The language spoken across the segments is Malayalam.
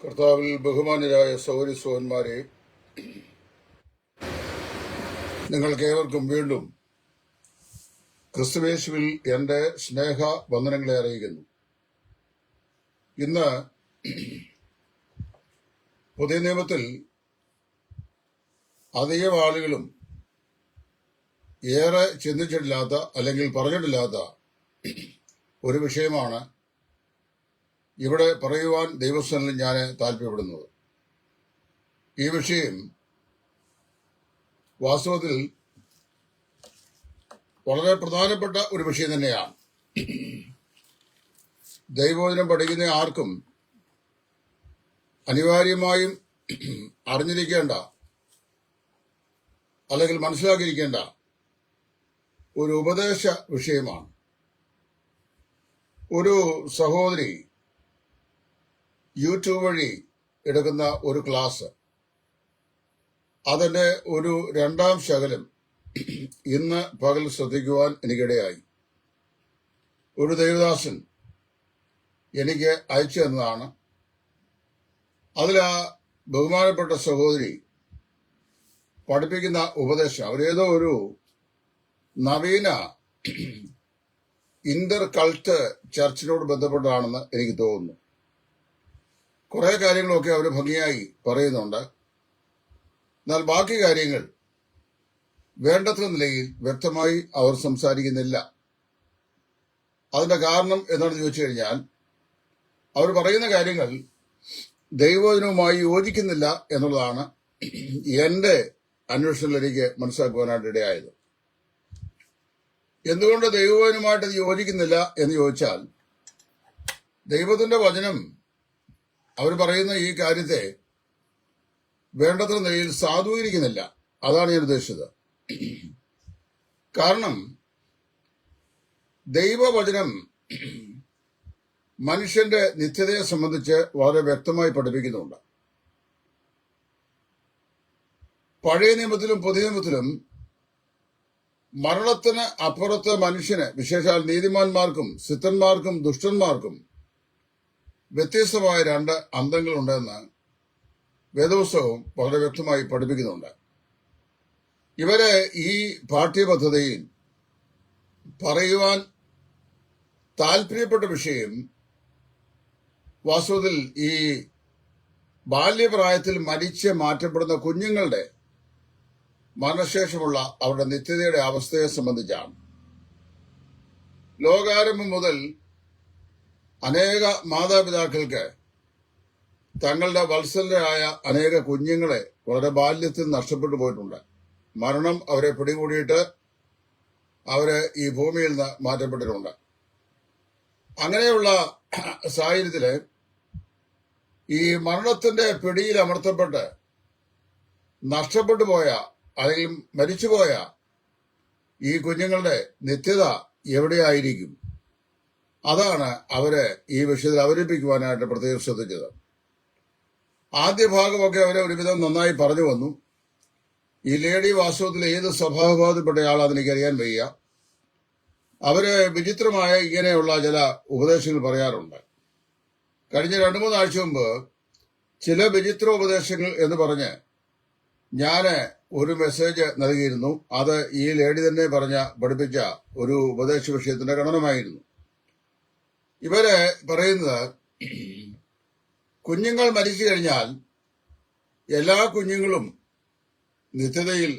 കർത്താവിൽ ബഹുമാന്യരായ സഹോദരിസഹോദരന്മാരെ, നിങ്ങൾക്കേവർക്കും വീണ്ടും ക്രിസ്തുയേശുവിൽ എന്റെ സ്നേഹ വന്ദനങ്ങളെ അറിയിക്കുന്നു. ഇന്ന് പുതിയ നിയമത്തിൽ അധികം ആളുകളും ഏറെ ചിന്തിച്ചിട്ടില്ലാത്ത അല്ലെങ്കിൽ പറഞ്ഞിട്ടില്ലാത്ത ഒരു വിഷയമാണ് ഇവിടെ പറയുവാൻ ദൈവസ്ഥാനിൽ ഞാൻ താല്പര്യപ്പെടുന്നത്. ഈ വിഷയം വാസ്തവത്തിൽ വളരെ പ്രധാനപ്പെട്ട ഒരു വിഷയം തന്നെയാണ്. ദൈവവചനം പഠിക്കുന്ന ആർക്കും അനിവാര്യമായും അറിഞ്ഞിരിക്കേണ്ട അല്ലെങ്കിൽ മനസ്സിലാക്കിയിരിക്കേണ്ട ഒരു ഉപദേശ വിഷയമാണ്. ഒരു സഹോദരി യൂട്യൂബ് വഴി എടുക്കുന്ന ഒരു ക്ലാസ്, അതിന്റെ ഒരു രണ്ടാം ശകലം ഇന്ന് പകൽ ശ്രദ്ധിക്കുവാൻ എനിക്കിടയായി. ഒരു ദേവദാസൻ എനിക്ക് അയച്ചു തന്നതാണ്. അതിൽ ആ ബഹുമാനപ്പെട്ട സഹോദരി പഠിപ്പിക്കുന്ന ഉപദേശം അവരേതോ ഒരു നവീന ഇന്റർ കൾട്ട് ചർച്ചിനോട് ബന്ധപ്പെട്ടാണെന്ന് എനിക്ക് തോന്നുന്നു. കുറെ കാര്യങ്ങളൊക്കെ അവർ ഭംഗിയായി പറയുന്നുണ്ട്. എന്നാൽ ബാക്കി കാര്യങ്ങൾ വേണ്ടത്ര നിലയിൽ വ്യക്തമായി അവർ സംസാരിക്കുന്നില്ല. അതിന്റെ കാരണം എന്താണെന്ന് ചോദിച്ചു കഴിഞ്ഞാൽ, അവർ പറയുന്ന കാര്യങ്ങൾ ദൈവവചനവുമായി യോജിക്കുന്നില്ല എന്നുള്ളതാണ് എന്റെ അന്വേഷണത്തിൽ എനിക്ക് മനസ്സിലാക്കുവാനായിട്ട് ഇടയായത്. എന്തുകൊണ്ട് ദൈവവചനവുമായിട്ട് അത് യോജിക്കുന്നില്ല എന്ന് ചോദിച്ചാൽ, ദൈവത്തിന്റെ വചനം അവർ പറയുന്ന ഈ കാര്യത്തെ വേണ്ടത്ര നിലയിൽ സാധൂകരിക്കുന്നില്ല. അതാണ് ഞാൻ ഉദ്ദേശിച്ചത്. കാരണം ദൈവവചനം മനുഷ്യന്റെ നിത്യതയെ സംബന്ധിച്ച് വളരെ വ്യക്തമായി പഠിപ്പിക്കുന്നുണ്ട്. പഴയ നിയമത്തിലും പുതിയ നിയമത്തിലും മരണത്തിന് അപ്പുറത്ത് മനുഷ്യന്, വിശേഷാൽ നീതിമാന്മാർക്കും സിദ്ധന്മാർക്കും ദുഷ്ടന്മാർക്കും വ്യത്യസ്തമായ രണ്ട് അന്തങ്ങളുണ്ടെന്ന് വേദപുസ്തകവും വളരെ വ്യക്തമായി പഠിപ്പിക്കുന്നുണ്ട്. ഇവരെ ഈ പാഠ്യപദ്ധതിയിൽ പറയുവാൻ താല്പര്യപ്പെട്ട വിഷയം വാസ്തവത്തിൽ ഈ ബാല്യപ്രായത്തിൽ മരിച്ച് മാറ്റപ്പെടുന്ന കുഞ്ഞുങ്ങളുടെ മരണശേഷമുള്ള അവരുടെ നിത്യതയുടെ അവസ്ഥയെ സംബന്ധിച്ചാണ്. ലോകാരംഭം മുതൽ അനേക മാതാപിതാക്കൾക്ക് തങ്ങളുടെ വത്സലരായ അനേക കുഞ്ഞുങ്ങളെ വളരെ ബാല്യത്തിൽ നഷ്ടപ്പെട്ടു പോയിട്ടുണ്ട്. മരണം അവരെ പിടികൂടിയിട്ട് അവര് ഈ ഭൂമിയിൽ നിന്ന് മാറ്റപ്പെട്ടിട്ടുണ്ട്. അങ്ങനെയുള്ള സാഹചര്യത്തില് ഈ മരണത്തിന്റെ പിടിയിൽ അമർത്തപ്പെട്ട് നഷ്ടപ്പെട്ടു പോയ അല്ലെങ്കിൽ മരിച്ചുപോയ ഈ കുഞ്ഞുങ്ങളുടെ നിത്യത എവിടെയായിരിക്കും? അതാണ് അവര് ഈ വിഷയത്തിൽ അവതരിപ്പിക്കുവാനായിട്ട് പ്രത്യേകം ശ്രദ്ധിച്ചത്. ആദ്യ ഭാഗമൊക്കെ അവരെ ഒരുവിധം നന്നായി പറഞ്ഞു വന്നു. ഈ ലേഡി വാസ്തവത്തിൽ ഏത് സ്വഭാവത്തിൽപ്പെട്ടയാളാന്ന് എനിക്കറിയാൻ വയ്യ. അവര് വിചിത്രമായ ഇങ്ങനെയുള്ള ചില ഉപദേശങ്ങൾ പറയാറുണ്ട്. കഴിഞ്ഞ 2-3 ആഴ്ച മുമ്പ് ചില വിചിത്ര ഉപദേശങ്ങൾ എന്ന് പറഞ്ഞ് ഞാന് ഒരു മെസ്സേജ് നൽകിയിരുന്നു. അത് ഈ ലേഡി തന്നെ പഠിപ്പിച്ച ഒരു ഉപദേശ വിഷയത്തിന്റെ ഘടനമായിരുന്നു. ഇവര് പറയുന്നത്, കുഞ്ഞുങ്ങൾ മരിച്ചു കഴിഞ്ഞാൽ എല്ലാ കുഞ്ഞുങ്ങളും നിത്യതയിൽ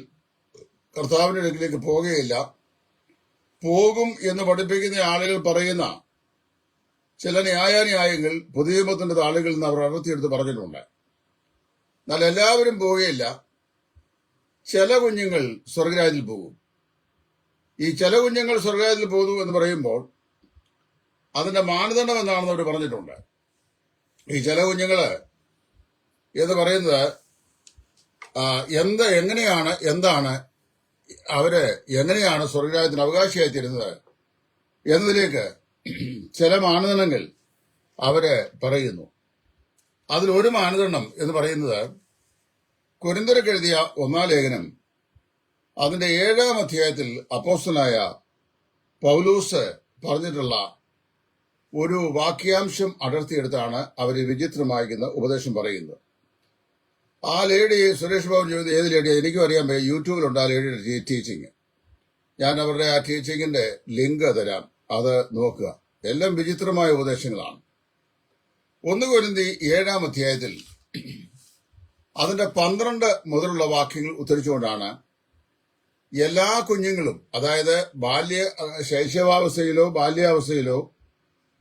കർത്താവിന്റെ അടുക്കിലേക്ക് പോകുകയില്ല. പോകും എന്ന് പഠിപ്പിക്കുന്ന ആളുകൾ പറയുന്ന ചില ന്യായാന്യായങ്ങൾ പുതിയ നിയമത്തിന്റെ താളുകളിൽ നിന്ന് അവർ അടർത്തിയെടുത്ത് പറഞ്ഞിട്ടുണ്ട്. എന്നാൽ എല്ലാവരും പോവുകയില്ല. ചില കുഞ്ഞുങ്ങൾ സ്വർഗരാജ്യത്തിൽ പോകും. ഈ ചില കുഞ്ഞുങ്ങൾ സ്വർഗരാജ്യത്തിൽ പോകുന്നു എന്ന് പറയുമ്പോൾ അതിന്റെ മാനദണ്ഡം എന്താണെന്ന് അവർ പറഞ്ഞിട്ടുണ്ട്. ഈ ചില കുഞ്ഞുങ്ങള് എന്ന് പറയുന്നത് എന്താണ് അവര് എങ്ങനെയാണ് സ്വർഗരാജ്യത്തിന് അവകാശിയായി തീരുന്നത് എന്നതിലേക്ക് ചില മാനദണ്ഡങ്ങൾ അവര് പറയുന്നു. അതിലൊരു മാനദണ്ഡം എന്ന് പറയുന്നത് കൊരിന്ത്യർക്ക് എഴുതിയ 1-ാം ലേഖനം അതിന്റെ 7-ാം അധ്യായത്തിൽ അപ്പോസ്തലനായ പൗലൂസ് പറഞ്ഞിട്ടുള്ള ഒരു വാക്യാംശം അടർത്തിയെടുത്താണ് അവർ വിചിത്രമായിരിക്കുന്ന ഉപദേശം പറയുന്നത്. ആ ലേഡി, സുരേഷ് ബാബു ചോദിച്ചത് ഏത് ലേഡിയാണ്? എനിക്കും അറിയാൻ പറ്റും. യൂട്യൂബിലുണ്ട് ആ ലേഡിയുടെ ടീച്ചിങ്. ഞാൻ അവരുടെ ആ ടീച്ചിങ്ങിന്റെ ലിങ്ക് തരാം, അത് നോക്കുക. എല്ലാം വിചിത്രമായ ഉപദേശങ്ങളാണ്. 1 കൊരിന്ത്യർ 7-ാം അധ്യായത്തിൽ അതിന്റെ 12 മുതലുള്ള വാക്യങ്ങൾ ഉദ്ധരിച്ചുകൊണ്ടാണ് എല്ലാ കുഞ്ഞുങ്ങളും, അതായത് ശൈശവാവസ്ഥയിലോ ബാല്യാവസ്ഥയിലോ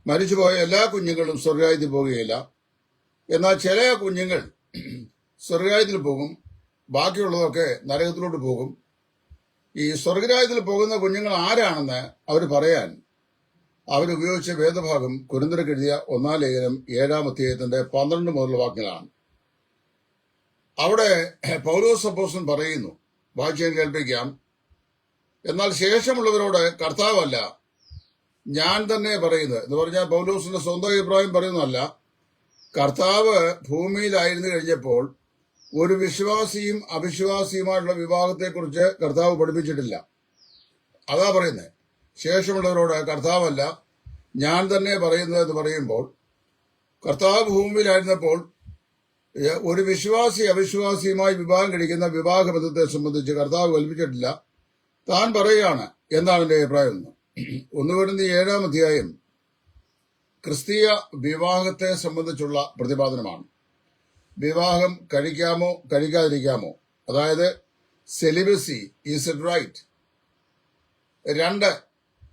മരിച്ചുപോയ എല്ലാ കുഞ്ഞുങ്ങളും സ്വർഗ്ഗരാജ്യത്തിൽ പോകുകയില്ല. എന്നാൽ ചില കുഞ്ഞുങ്ങൾ സ്വർഗ്ഗരാജ്യത്തിൽ പോകും, ബാക്കിയുള്ളതൊക്കെ നരകത്തിലോട്ട് പോകും. ഈ സ്വർഗ്ഗരാജ്യത്തിൽ പോകുന്ന കുഞ്ഞുങ്ങൾ ആരാണെന്ന് അവർ പറയാൻ അവരുപയോഗിച്ച വേദഭാഗം കൊരിന്ത്യർക്ക് എഴുതിയ 1-ാം ലേഖനം 7-ാം അധ്യായത്തിന്റെ 12 മുതലുള്ള വാക്യങ്ങളാണ്. അവിടെ പൗലോസ് അപ്പോസ്തലൻ പറയുന്നു, വായിച്ച് കേൾപ്പിക്കാം. എന്നാൽ ശേഷമുള്ളവരോട് കർത്താവല്ല, ഞാൻ തന്നെ പറയുന്നത് എന്ന് പറഞ്ഞാൽ പൗലോസിന്റെ സ്വന്തം അഭിപ്രായം പറയുന്നതല്ല. കർത്താവ് ഭൂമിയിലായിരുന്നു കഴിഞ്ഞപ്പോൾ ഒരു വിശ്വാസിയും അവിശ്വാസിയുമായിട്ടുള്ള വിവാഹത്തെക്കുറിച്ച് കർത്താവ് പഠിപ്പിച്ചിട്ടില്ല. അതാ പറയുന്നത്. ശേഷമുള്ളവരോട് കർത്താവല്ല, ഞാൻ തന്നെ പറയുന്നത് എന്ന് പറയുമ്പോൾ കർത്താവ് ഭൂമിയിലായിരുന്നപ്പോൾ ഒരു വിശ്വാസി അവിശ്വാസിയുമായി വിവാഹം കഴിക്കുന്ന വിവാഹബന്ധത്തെ സംബന്ധിച്ച് കർത്താവ് കൽപ്പിച്ചിട്ടില്ല. താൻ പറയുകയാണ്. എന്താണ് എന്റെ അഭിപ്രായം? 1 കൊരിന്ത്യർ 7-ാം അധ്യായം ക്രിസ്തീയ വിവാഹത്തെ സംബന്ധിച്ചുള്ള പ്രതിപാദനമാണ്. വിവാഹം കഴിക്കാമോ കഴിക്കാതിരിക്കാമോ, അതായത് സെലിബസി, ഈസ് ഇറ്റ് റൈറ്റ്? 2,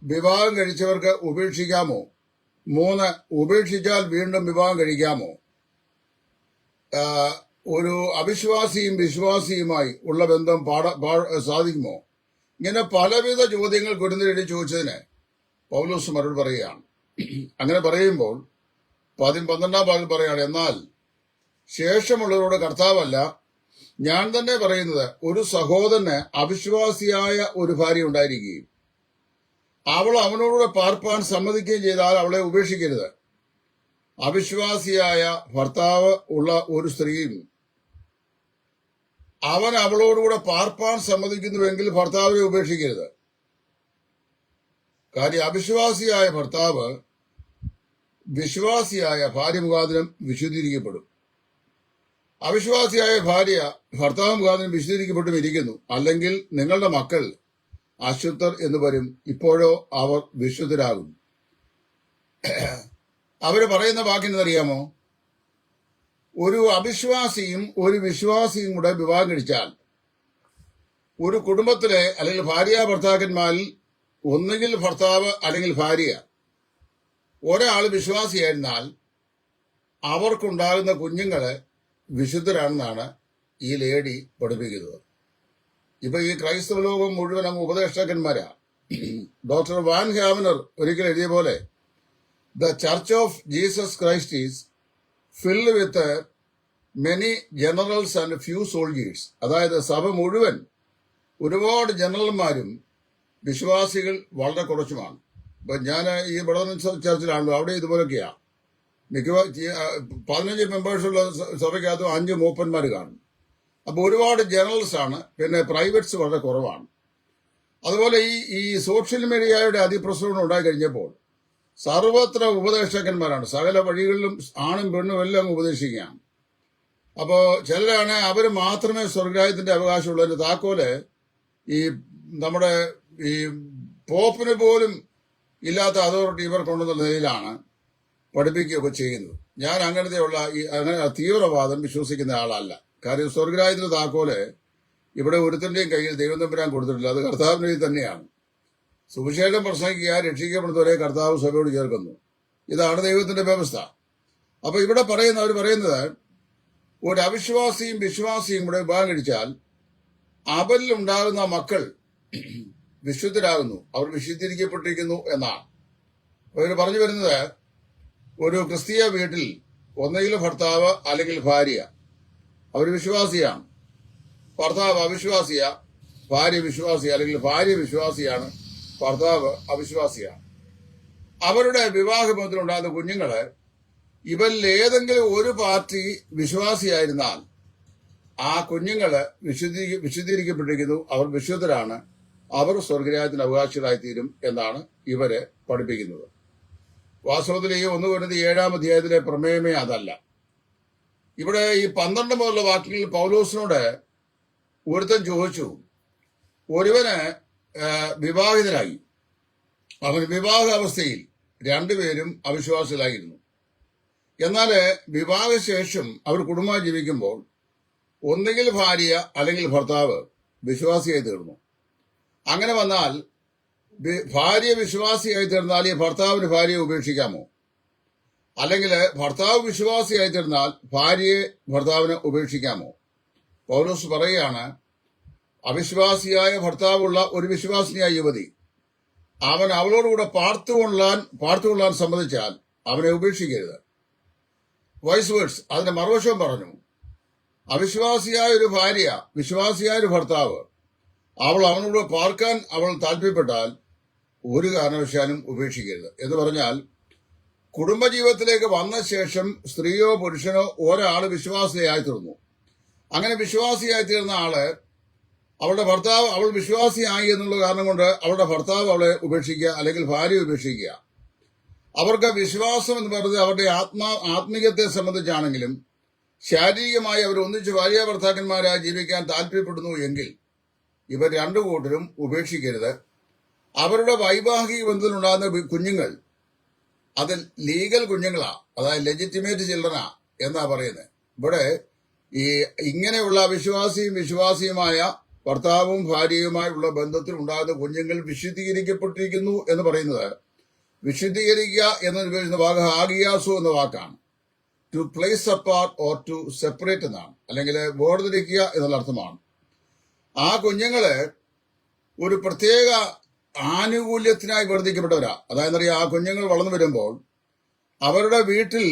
വിവാഹം കഴിച്ചവർക്ക് ഉപേക്ഷിക്കാമോ? 3, ഉപേക്ഷിച്ചാൽ വീണ്ടും വിവാഹം കഴിക്കാമോ? ഒരു അവിശ്വാസിയും വിശ്വാസിയുമായി ഉള്ള ബന്ധം സാധിക്കുമോ? ഇങ്ങനെ പലവിധ ചോദ്യങ്ങൾ കൊരിന്ത്യരോട് ചോദിച്ചതിന് പൗലോസ് മറുപടി പറയുകയാണ്. അങ്ങനെ പറയുമ്പോൾ 12-ാം ഭാഗം പറയുകയാണ്, എന്നാൽ ശേഷമുള്ളവരോട് കർത്താവല്ല, ഞാൻ തന്നെ പറയുന്നത്, ഒരു സഹോദരന് അവിശ്വാസിയായ ഒരു ഭാര്യ ഉണ്ടായിരിക്കുകയും അവൾ അവനോടുകൂടെ പാർപ്പാൻ സമ്മതിക്കുകയും ചെയ്താൽ അവളെ ഉപേക്ഷിക്കരുത്. അവിശ്വാസിയായ ഭർത്താവ് ഉള്ള ഒരു സ്ത്രീയും അവൻ അവളോടുകൂടെ പാർപ്പാൻ സമ്മതിക്കുന്നുവെങ്കിൽ ഭർത്താവിനെ ഉപേക്ഷിക്കരുത്. കാര്യം അവിശ്വാസിയായ ഭർത്താവ് വിശ്വാസിയായ ഭാര്യ മുഖാന്തരം വിശുദ്ധീകരിക്കപ്പെടും. അവിശ്വാസിയായ ഭാര്യ ഭർത്താവ് മുഖാന്തരം വിശുദ്ധീകരിക്കപ്പെട്ടും ഇരിക്കുന്നു. അല്ലെങ്കിൽ നിങ്ങളുടെ മക്കൾ അശുദ്ധർ എന്ന് വരും, ഇപ്പോഴോ അവർ വിശുദ്ധരാകും. അവര് പറയുന്ന വാക്കിനെന്നറിയാമോ? ഒരു അവിശ്വാസിയും ഒരു വിശ്വാസിയും കൂടെ വിവാഹം കഴിച്ചാൽ ഒരു കുടുംബത്തിലെ അല്ലെങ്കിൽ ഭാര്യ ഭർത്താക്കന്മാരിൽ ഒന്നുകിൽ ഭർത്താവ് അല്ലെങ്കിൽ ഭാര്യ ഒരാൾ വിശ്വാസിയായിരുന്നാൽ അവർക്കുണ്ടാകുന്ന കുഞ്ഞുങ്ങള് വിശുദ്ധരാണെന്നാണ് ഈ ലേഡി പഠിപ്പിക്കുന്നത്. ഇപ്പൊ ഈ ക്രൈസ്തവ ലോകം മുഴുവൻ അങ്ങ് ഉപദേഷ്ടാക്കന്മാരാ. ഡോക്ടർ വാൻ ഹാവനർ ഒരിക്കൽ എഴുതിയ പോലെ, the church of Jesus Christ is filled with many generals and few soldiers. അതായത് സഭ മുഴുവൻ ഒരുപാട് ജനറൽമാരും വിശ്വാസികൾ വളരെ കുറച്ചുമാണ്. ഇപ്പൊ ഞാൻ ഈ ബഡോദൻ ചർച്ചിലാണല്ലോ, അവിടെ ഇതുപോലൊക്കെയാ. 15 മെമ്പേഴ്സുള്ള സഭയ്ക്കകത്ത് 5 മൂപ്പന്മാർ കാണും. അപ്പൊ ഒരുപാട് ജനറൽസ് ആണ്, പിന്നെ പ്രൈവറ്റ്സ് വളരെ കുറവാണ്. അതുപോലെ ഈ സോഷ്യൽ മീഡിയയുടെ അതിപ്രസവം ഉണ്ടായി കഴിഞ്ഞപ്പോൾ സർവത്ര ഉപദേശകന്മാരാണ്. സകല വഴികളിലും ആണും പെണ്ണും എല്ലാം ഉപദേശിക്കുകയാണ്. അപ്പോ ചിലരാണ് അവർ മാത്രമേ സ്വർഗ്ഗരാജ്യത്തിന്റെ അവകാശമുള്ളതിന്റെ താക്കോല് ഈ നമ്മുടെ ഈ പോപ്പിന് പോലും ഇല്ലാത്ത അതോറിറ്റി ഇവർ കൊണ്ടുവന്ന നിലയിലാണ് പഠിപ്പിക്കുകയൊക്കെ ചെയ്യുന്നത്. ഞാൻ അങ്ങനത്തെയുള്ള അങ്ങനെ തീവ്രവാദം വിശ്വസിക്കുന്ന ആളല്ല. കാര്യം സ്വർഗ്ഗരാജ്യത്തിന്റെ താക്കോല് ഇവിടെ ഒരുത്തന്റെയും കയ്യിൽ ദൈവം തമ്പുരാൻ കൊടുത്തിട്ടില്ല, അത് കർത്താവിന്റെ കയ്യിൽ തന്നെയാണ്. സുവിശേഷം പ്രസംഗിക്കുക, രക്ഷിക്കപ്പെടുന്നവരെ കർത്താവ് സഭയോട് ചേർക്കുന്നു. ഇതാണ് ദൈവത്തിന്റെ വ്യവസ്ഥ. അപ്പൊ ഇവിടെ അവർ പറയുന്നത് ഒരു അവിശ്വാസിയും വിശ്വാസിയും കൂടെ വിവാഹം കഴിച്ചാൽ അവരിൽ ഉണ്ടാകുന്ന മക്കൾ വിശുദ്ധരാകുന്നു, അവർ വിശുദ്ധീകരിക്കപ്പെട്ടിരിക്കുന്നു എന്നാണ്. അവർ പറഞ്ഞു വരുന്നത്, ഒരു ക്രിസ്തീയ വീട്ടിൽ ഒന്നുകിൽ ഭർത്താവ് അല്ലെങ്കിൽ ഭാര്യ അവർ വിശ്വാസിയാണ്, ഭർത്താവ് അവിശ്വാസിയ, ഭാര്യ വിശ്വാസിയ, അല്ലെങ്കിൽ ഭാര്യ വിശ്വാസിയാണ്, ഭർത്താവ് അവിശ്വാസിയാണ്. അവരുടെ വിവാഹബന്ധത്തിലുണ്ടാകുന്ന കുഞ്ഞുങ്ങള് ഇവരിൽ ഏതെങ്കിലും ഒരു പാർട്ടി വിശ്വാസിയായിരുന്നാൽ ആ കുഞ്ഞുങ്ങള് വിശുദ്ധീകരിക്കപ്പെട്ടിരിക്കുന്നു, അവർ വിശുദ്ധരാണ്, അവർ സ്വർഗരാജ്യത്തിന് അവകാശികളായിത്തീരും എന്നാണ് ഇവരെ പഠിപ്പിക്കുന്നത്. വാസ്തവത്തിൽ ഈ 1 കൊരിന്ത്യർ 7-ാം അധ്യായത്തിലെ പ്രമേയമേ അതല്ല. ഇവിടെ ഈ 12 മുതലുള്ള വാക്യങ്ങളിൽ പൗലോസിനോട് ഒരുത്തൻ ചോദിച്ചു, ഒരുവന് വിവാഹിതരായി, അവൻ വിവാഹാവസ്ഥയിൽ രണ്ടുപേരും അവിശ്വാസികളായിരുന്നു. എന്നാൽ വിവാഹശേഷം അവർ കുടുംബമായി ജീവിക്കുമ്പോൾ ഒന്നുകിൽ ഭാര്യ അല്ലെങ്കിൽ ഭർത്താവ് വിശ്വാസിയായി തീർന്നു. അങ്ങനെ വന്നാൽ ഭാര്യ വിശ്വാസിയായി തീർന്നാൽ ഈ ഭർത്താവിന് ഭാര്യയെ ഉപേക്ഷിക്കാമോ? അല്ലെങ്കിൽ ഭർത്താവ് വിശ്വാസിയായി തീർന്നാൽ ഭാര്യയെ ഭർത്താവിന് ഉപേക്ഷിക്കാമോ? പൗലോസ് പറയുകയാണ്, അവിശ്വാസിയായ ഭർത്താവുള്ള ഒരു വിശ്വാസിനിയായ യുവതി അവൻ അവളോടുകൂടെ പാർത്തുകൊള്ളാൻ സമ്മതിച്ചാൽ അവനെ ഉപേക്ഷിക്കരുത്. വൈസ് വേഴ്സ്, അതിന്റെ മറുവശം പറഞ്ഞു, അവിശ്വാസിയായ ഒരു ഭാര്യ വിശ്വാസിയായ ഒരു ഭർത്താവ് അവനോട് പാർക്കാൻ അവൾ താല്പര്യപ്പെട്ടാൽ ഒരു കാരണവശാലും ഉപേക്ഷിക്കരുത്. എന്ന് പറഞ്ഞാൽ കുടുംബജീവിതത്തിലേക്ക് വന്ന ശേഷം സ്ത്രീയോ പുരുഷനോ ഒരാൾ വിശ്വാസിയായി തീർന്നു. അങ്ങനെ വിശ്വാസിയായി തീർന്ന ആള് അവൾ വിശ്വാസിയായി എന്നുള്ള കാരണം കൊണ്ട് അവളുടെ ഭർത്താവ് അവളെ ഉപേക്ഷിക്കുക അല്ലെങ്കിൽ ഭാര്യ ഉപേക്ഷിക്കുക. അവർക്ക് വിശ്വാസം എന്ന് പറയുന്നത് അവരുടെ ആത്മീയത്തെ സംബന്ധിച്ചാണെങ്കിലും ശാരീരികമായി അവർ ഒന്നിച്ച് ഭാര്യ ഭർത്താക്കന്മാരായി ജീവിക്കാൻ താല്പര്യപ്പെടുന്നു എങ്കിൽ ഇവർ രണ്ടു കൂട്ടരും ഉപേക്ഷിക്കരുത്. അവരുടെ വൈവാഹിക ബന്ധത്തിലുണ്ടാകുന്ന കുഞ്ഞുങ്ങൾ അത് ലീഗൽ കുഞ്ഞുങ്ങളാ, അതായത് ലെജിറ്റിമേറ്റ് ചിൽഡ്രനാ എന്നാ പറയുന്നത്. ഇവിടെ ഇങ്ങനെയുള്ള വിശ്വാസിയുമായ ഭർത്താവും ഭാര്യയുമായുള്ള ബന്ധത്തിൽ ഉണ്ടാകുന്ന കുഞ്ഞുങ്ങൾ വിശുദ്ധീകരിക്കപ്പെട്ടിരിക്കുന്നു എന്ന് പറയുന്നത്, വിശുദ്ധീകരിക്കുക എന്നുപയോഗിക്കുന്ന വാക്ക് ഹാഗിയാസു എന്ന വാക്കാണ്. To place apart or to separate എന്നാണ്, അല്ലെങ്കിൽ വേർതിരിക്കുക എന്നുള്ള അർത്ഥമാണ്. ആ കുഞ്ഞുങ്ങള് ഒരു പ്രത്യേക ആനുകൂല്യത്തിനായി വേർതിരിക്കപ്പെട്ടവരാ. അതായത് ആ കുഞ്ഞുങ്ങൾ വളർന്നു വരുമ്പോൾ അവരുടെ വീട്ടിൽ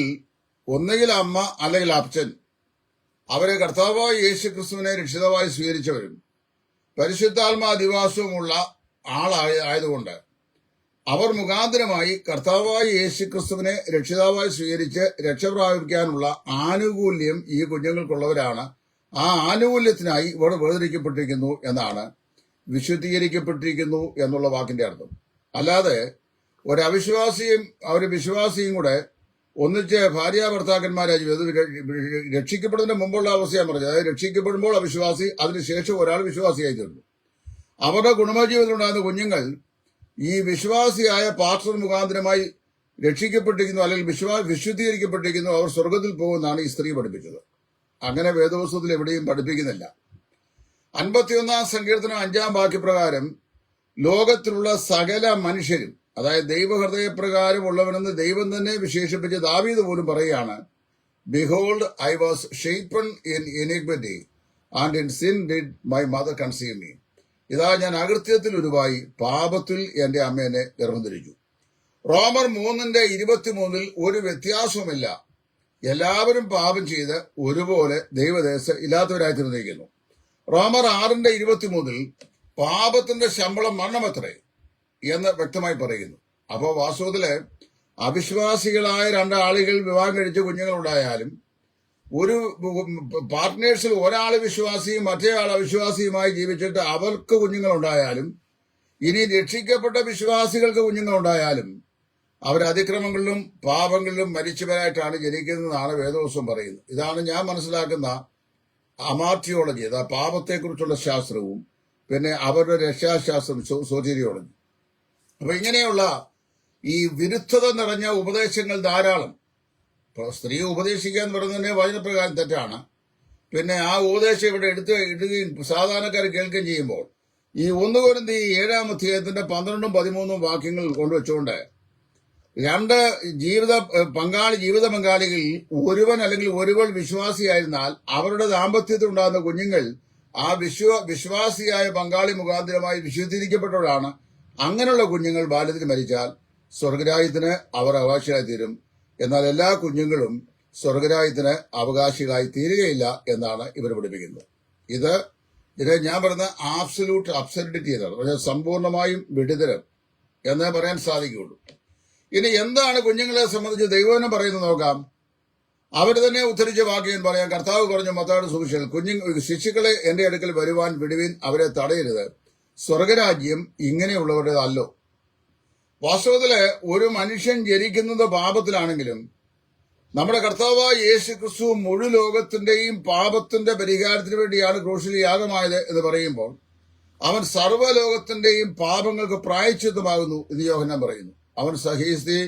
ഒന്നുകിൽ അമ്മ അല്ലെങ്കിൽ അച്ഛൻ അവരെ കർത്താവായ യേശുക്രിസ്തുവിനെ രക്ഷിതാവായി സ്വീകരിച്ചവരും പരിശുദ്ധാത്മാധിവാസവുമുള്ള ആളായതുകൊണ്ട് അവർ മുഖാന്തരമായി കർത്താവായ യേശുക്രിസ്തുവിനെ രക്ഷിതാവായി സ്വീകരിച്ച് രക്ഷ പ്രാപിക്കാനുള്ള ആനുകൂല്യം ഈ കുഞ്ഞുങ്ങൾക്കുള്ളവരാണ്. ആ ആനുകൂല്യത്തിനായി ഇവർ വേർതിരിക്കപ്പെട്ടിരിക്കുന്നു എന്നാണ് വിശുദ്ധീകരിക്കപ്പെട്ടിരിക്കുന്നു എന്നുള്ള വാക്കിന്റെ അർത്ഥം. അല്ലാതെ ഒരവിശ്വാസിയും വിശ്വാസിയും കൂടെ ഒന്നിച്ച് ഭാര്യ ഭർത്താക്കന്മാരായി രക്ഷിക്കപ്പെടുന്നതിന് മുമ്പുള്ള അവസ്ഥയാണ് പറഞ്ഞത്. അതായത് രക്ഷിക്കപ്പെടുമ്പോൾ അവിശ്വാസി, അതിനുശേഷം ഒരാൾ വിശ്വാസിയായി തീർന്നു. അവരുടെ കുടുംബജീവിതത്തിലുണ്ടാകുന്ന കുഞ്ഞുങ്ങൾ ഈ വിശ്വാസിയായ പാസ്റ്റർ മുഖാന്തരമായി രക്ഷിക്കപ്പെട്ടിരിക്കുന്നു അല്ലെങ്കിൽ വിശുദ്ധീകരിക്കപ്പെട്ടിരിക്കുന്നു, അവർ സ്വർഗത്തിൽ പോകുമെന്നാണ് ഈ സ്ത്രീ പഠിപ്പിച്ചത്. അങ്ങനെ വേദപുസ്തകത്തിൽ എവിടെയും പഠിപ്പിക്കുന്നില്ല. 51-ാം സങ്കീർത്തനം 5-ാം വാക്യപ്രകാരം ലോകത്തിലുള്ള സകല മനുഷ്യരും, അതായത് ദൈവഹൃദയപ്രകാരം ഉള്ളവനെന്ന് ദൈവം തന്നെ വിശേഷിപ്പിച്ച ദാവീദ് പോലും പറയുകയാണ്, behold I was shapen in iniquity and in sin did my mother conceive me. ഇതാ ഞാൻ അകൃത്യത്തിൽ ഉരുവായി പാപത്തിൽ എന്റെ അമ്മ എന്നെ ഗർഭംധരിച്ചു. റോമർ 3:23 ഒരു വ്യത്യാസവുമില്ല. എല്ലാവരും പാപം ചെയ്ത് ഒരുപോലെ ദൈവദേശം ഇല്ലാത്തവരായി തീർന്നിരിക്കുന്നു. റോമർ 6:23 പാപത്തിന്റെ ശമ്പളം മരണമത്രേ എന്ന് വ്യക്തമായി പറയുന്നു. അപ്പോൾ വാസ്തവത്തില് അവിശ്വാസികളായ രണ്ടാളുകൾ വിവാഹം കഴിച്ച് കുഞ്ഞുങ്ങളുണ്ടായാലും ഒരു പാർട്ട്നേഴ്സിൽ ഒരാൾ വിശ്വാസിയും മറ്റേ ആൾ അവിശ്വാസിയുമായി ജീവിച്ചിട്ട് അവർക്ക് കുഞ്ഞുങ്ങളുണ്ടായാലും ഇനി രക്ഷിക്കപ്പെട്ട വിശ്വാസികൾക്ക് കുഞ്ഞുങ്ങളുണ്ടായാലും അവർ അതിക്രമങ്ങളിലും പാപങ്ങളിലും മരിച്ചവരായിട്ടാണ് ജനിക്കുന്നതെന്നാണ് വേദോസം പറയുന്നത്. ഇതാണ് ഞാൻ മനസ്സിലാക്കുന്ന അമാർത്തിയോളജി, അതാ പാപത്തെക്കുറിച്ചുള്ള ശാസ്ത്രവും പിന്നെ അവരുടെ രക്ഷാശാസ്ത്രം സോചിയോളജി. അപ്പൊ ഇങ്ങനെയുള്ള ഈ വിരുദ്ധത നിറഞ്ഞ ഉപദേശങ്ങൾ ധാരാളം. സ്ത്രീ ഉപദേശിക്കുക എന്ന് പറയുന്നതിന് വചനപ്രകാരം തെറ്റാണ്. പിന്നെ ആ ഉപദേശം ഇവിടെ ഇടുകയും സാധാരണക്കാർ കേൾക്കുകയും ചെയ്യുമ്പോൾ ഈ 1 കൊരിന്ത്യർ 7-ാം അധ്യായത്തിന്റെ 12-ഉം 13-ഉം വാക്യങ്ങൾ കൊണ്ടുവച്ചുകൊണ്ട് രണ്ട് ജീവിത പങ്കാളികളിൽ ഒരുവൻ അല്ലെങ്കിൽ ഒരുവൾ വിശ്വാസിയായിരുന്നാൽ അവരുടെ ദാമ്പത്യത്തിൽ ഉണ്ടാകുന്ന കുഞ്ഞുങ്ങൾ ആ വിശ്വാസിയായ പങ്കാളി മുഖാന്തരമായി വിശുദ്ധീകരിക്കപ്പെട്ടവരാണ്. അങ്ങനെയുള്ള കുഞ്ഞുങ്ങൾ ബാല്യത്തിൽ മരിച്ചാൽ സ്വർഗരാജ്യത്തിന് അവർ അവകാശികളായി തീരും. എന്നാൽ എല്ലാ കുഞ്ഞുങ്ങളും സ്വർഗരാജ്യത്തിന് അവകാശികളായി തീരുകയില്ല എന്നാണ് ഇവർ പഠിപ്പിക്കുന്നത്. ഇത് ഞാൻ പറയുന്ന ആബ്സല്യൂട്ട് അബ്സർഡിറ്റി എന്നാണ്, സമ്പൂർണമായും വിഡിതരം എന്നേ പറയാൻ സാധിക്കുകയുള്ളൂ. ഇനി എന്താണ് കുഞ്ഞുങ്ങളെ സംബന്ധിച്ച് ദൈവവചനം പറയുന്നത് നോക്കാം. അവർ തന്നെ ഉദ്ധരിച്ച വാക്യം പറയാം. കർത്താവ് പറഞ്ഞു മത്തായിയുടെ സുവിശേഷം, ശിശുക്കളെ എന്റെ അടുക്കൽ വരുവാൻ വിടുവിൻ, അവരെ തടയരുത്, സ്വർഗരാജ്യം ഇങ്ങനെയുള്ളവരുടേതല്ലോ. വാസ്തവത്തില് ഒരു മനുഷ്യൻ ജനിക്കുന്നത് പാപത്തിലാണെങ്കിലും നമ്മുടെ കർത്താവായ യേശു ക്രിസ്തു മുഴു ലോകത്തിന്റെയും പാപത്തിന്റെ പരിഹാരത്തിന് വേണ്ടിയാണ് ക്രൂശിൽ യാഗമായത് എന്ന് പറയുമ്പോൾ അവൻ സർവ്വലോകത്തിന്റെയും പാപങ്ങൾക്ക് പ്രായശ്ചിത്തമാകുന്നു എന്ന് യോഹന്നാൻ പറയുന്നു. അവൻ he's the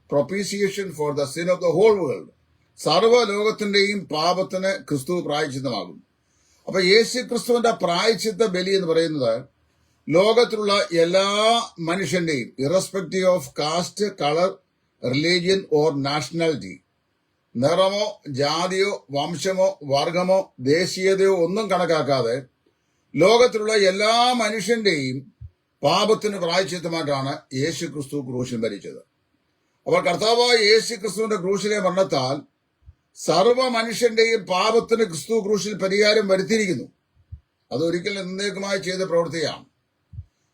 propitiation for the sin of the whole world. സർവ്വലോകത്തിന്റെയും പാപത്തിന് ക്രിസ്തു പ്രായശ്ചിത്തമാകുന്നു. അപ്പൊ യേശു ക്രിസ്തുവിന്റെ പ്രായശ്ചിത്ത ബലി എന്ന് പറയുന്നത് ലോകത്തിലുള്ള എല്ലാ മനുഷ്യന്റെയും irrespective of caste, colour, religion or nationality, നിറമോ ജാതിയോ വംശമോ വർഗമോ ദേശീയതയോ ഒന്നും കണക്കാക്കാതെ ലോകത്തിലുള്ള എല്ലാ മനുഷ്യന്റെയും പാപത്തിന് പ്രായശ്ചിത്തമായിട്ടാണ് യേശു ക്രിസ്തു ക്രൂശിൽ മരിച്ചത്. അപ്പോൾ കർത്താവായ യേശു ക്രിസ്തുവിന്റെ ക്രൂശിലെ മരണത്താൽ സർവ്വ മനുഷ്യന്റെയും പാപത്തിന് ക്രിസ്തു ക്രൂശിൽ പരിഹാരം വരുത്തിയിരിക്കുന്നു. അതൊരിക്കലും എന്നേക്കുമായി ചെയ്ത പ്രവൃത്തിയാണ്.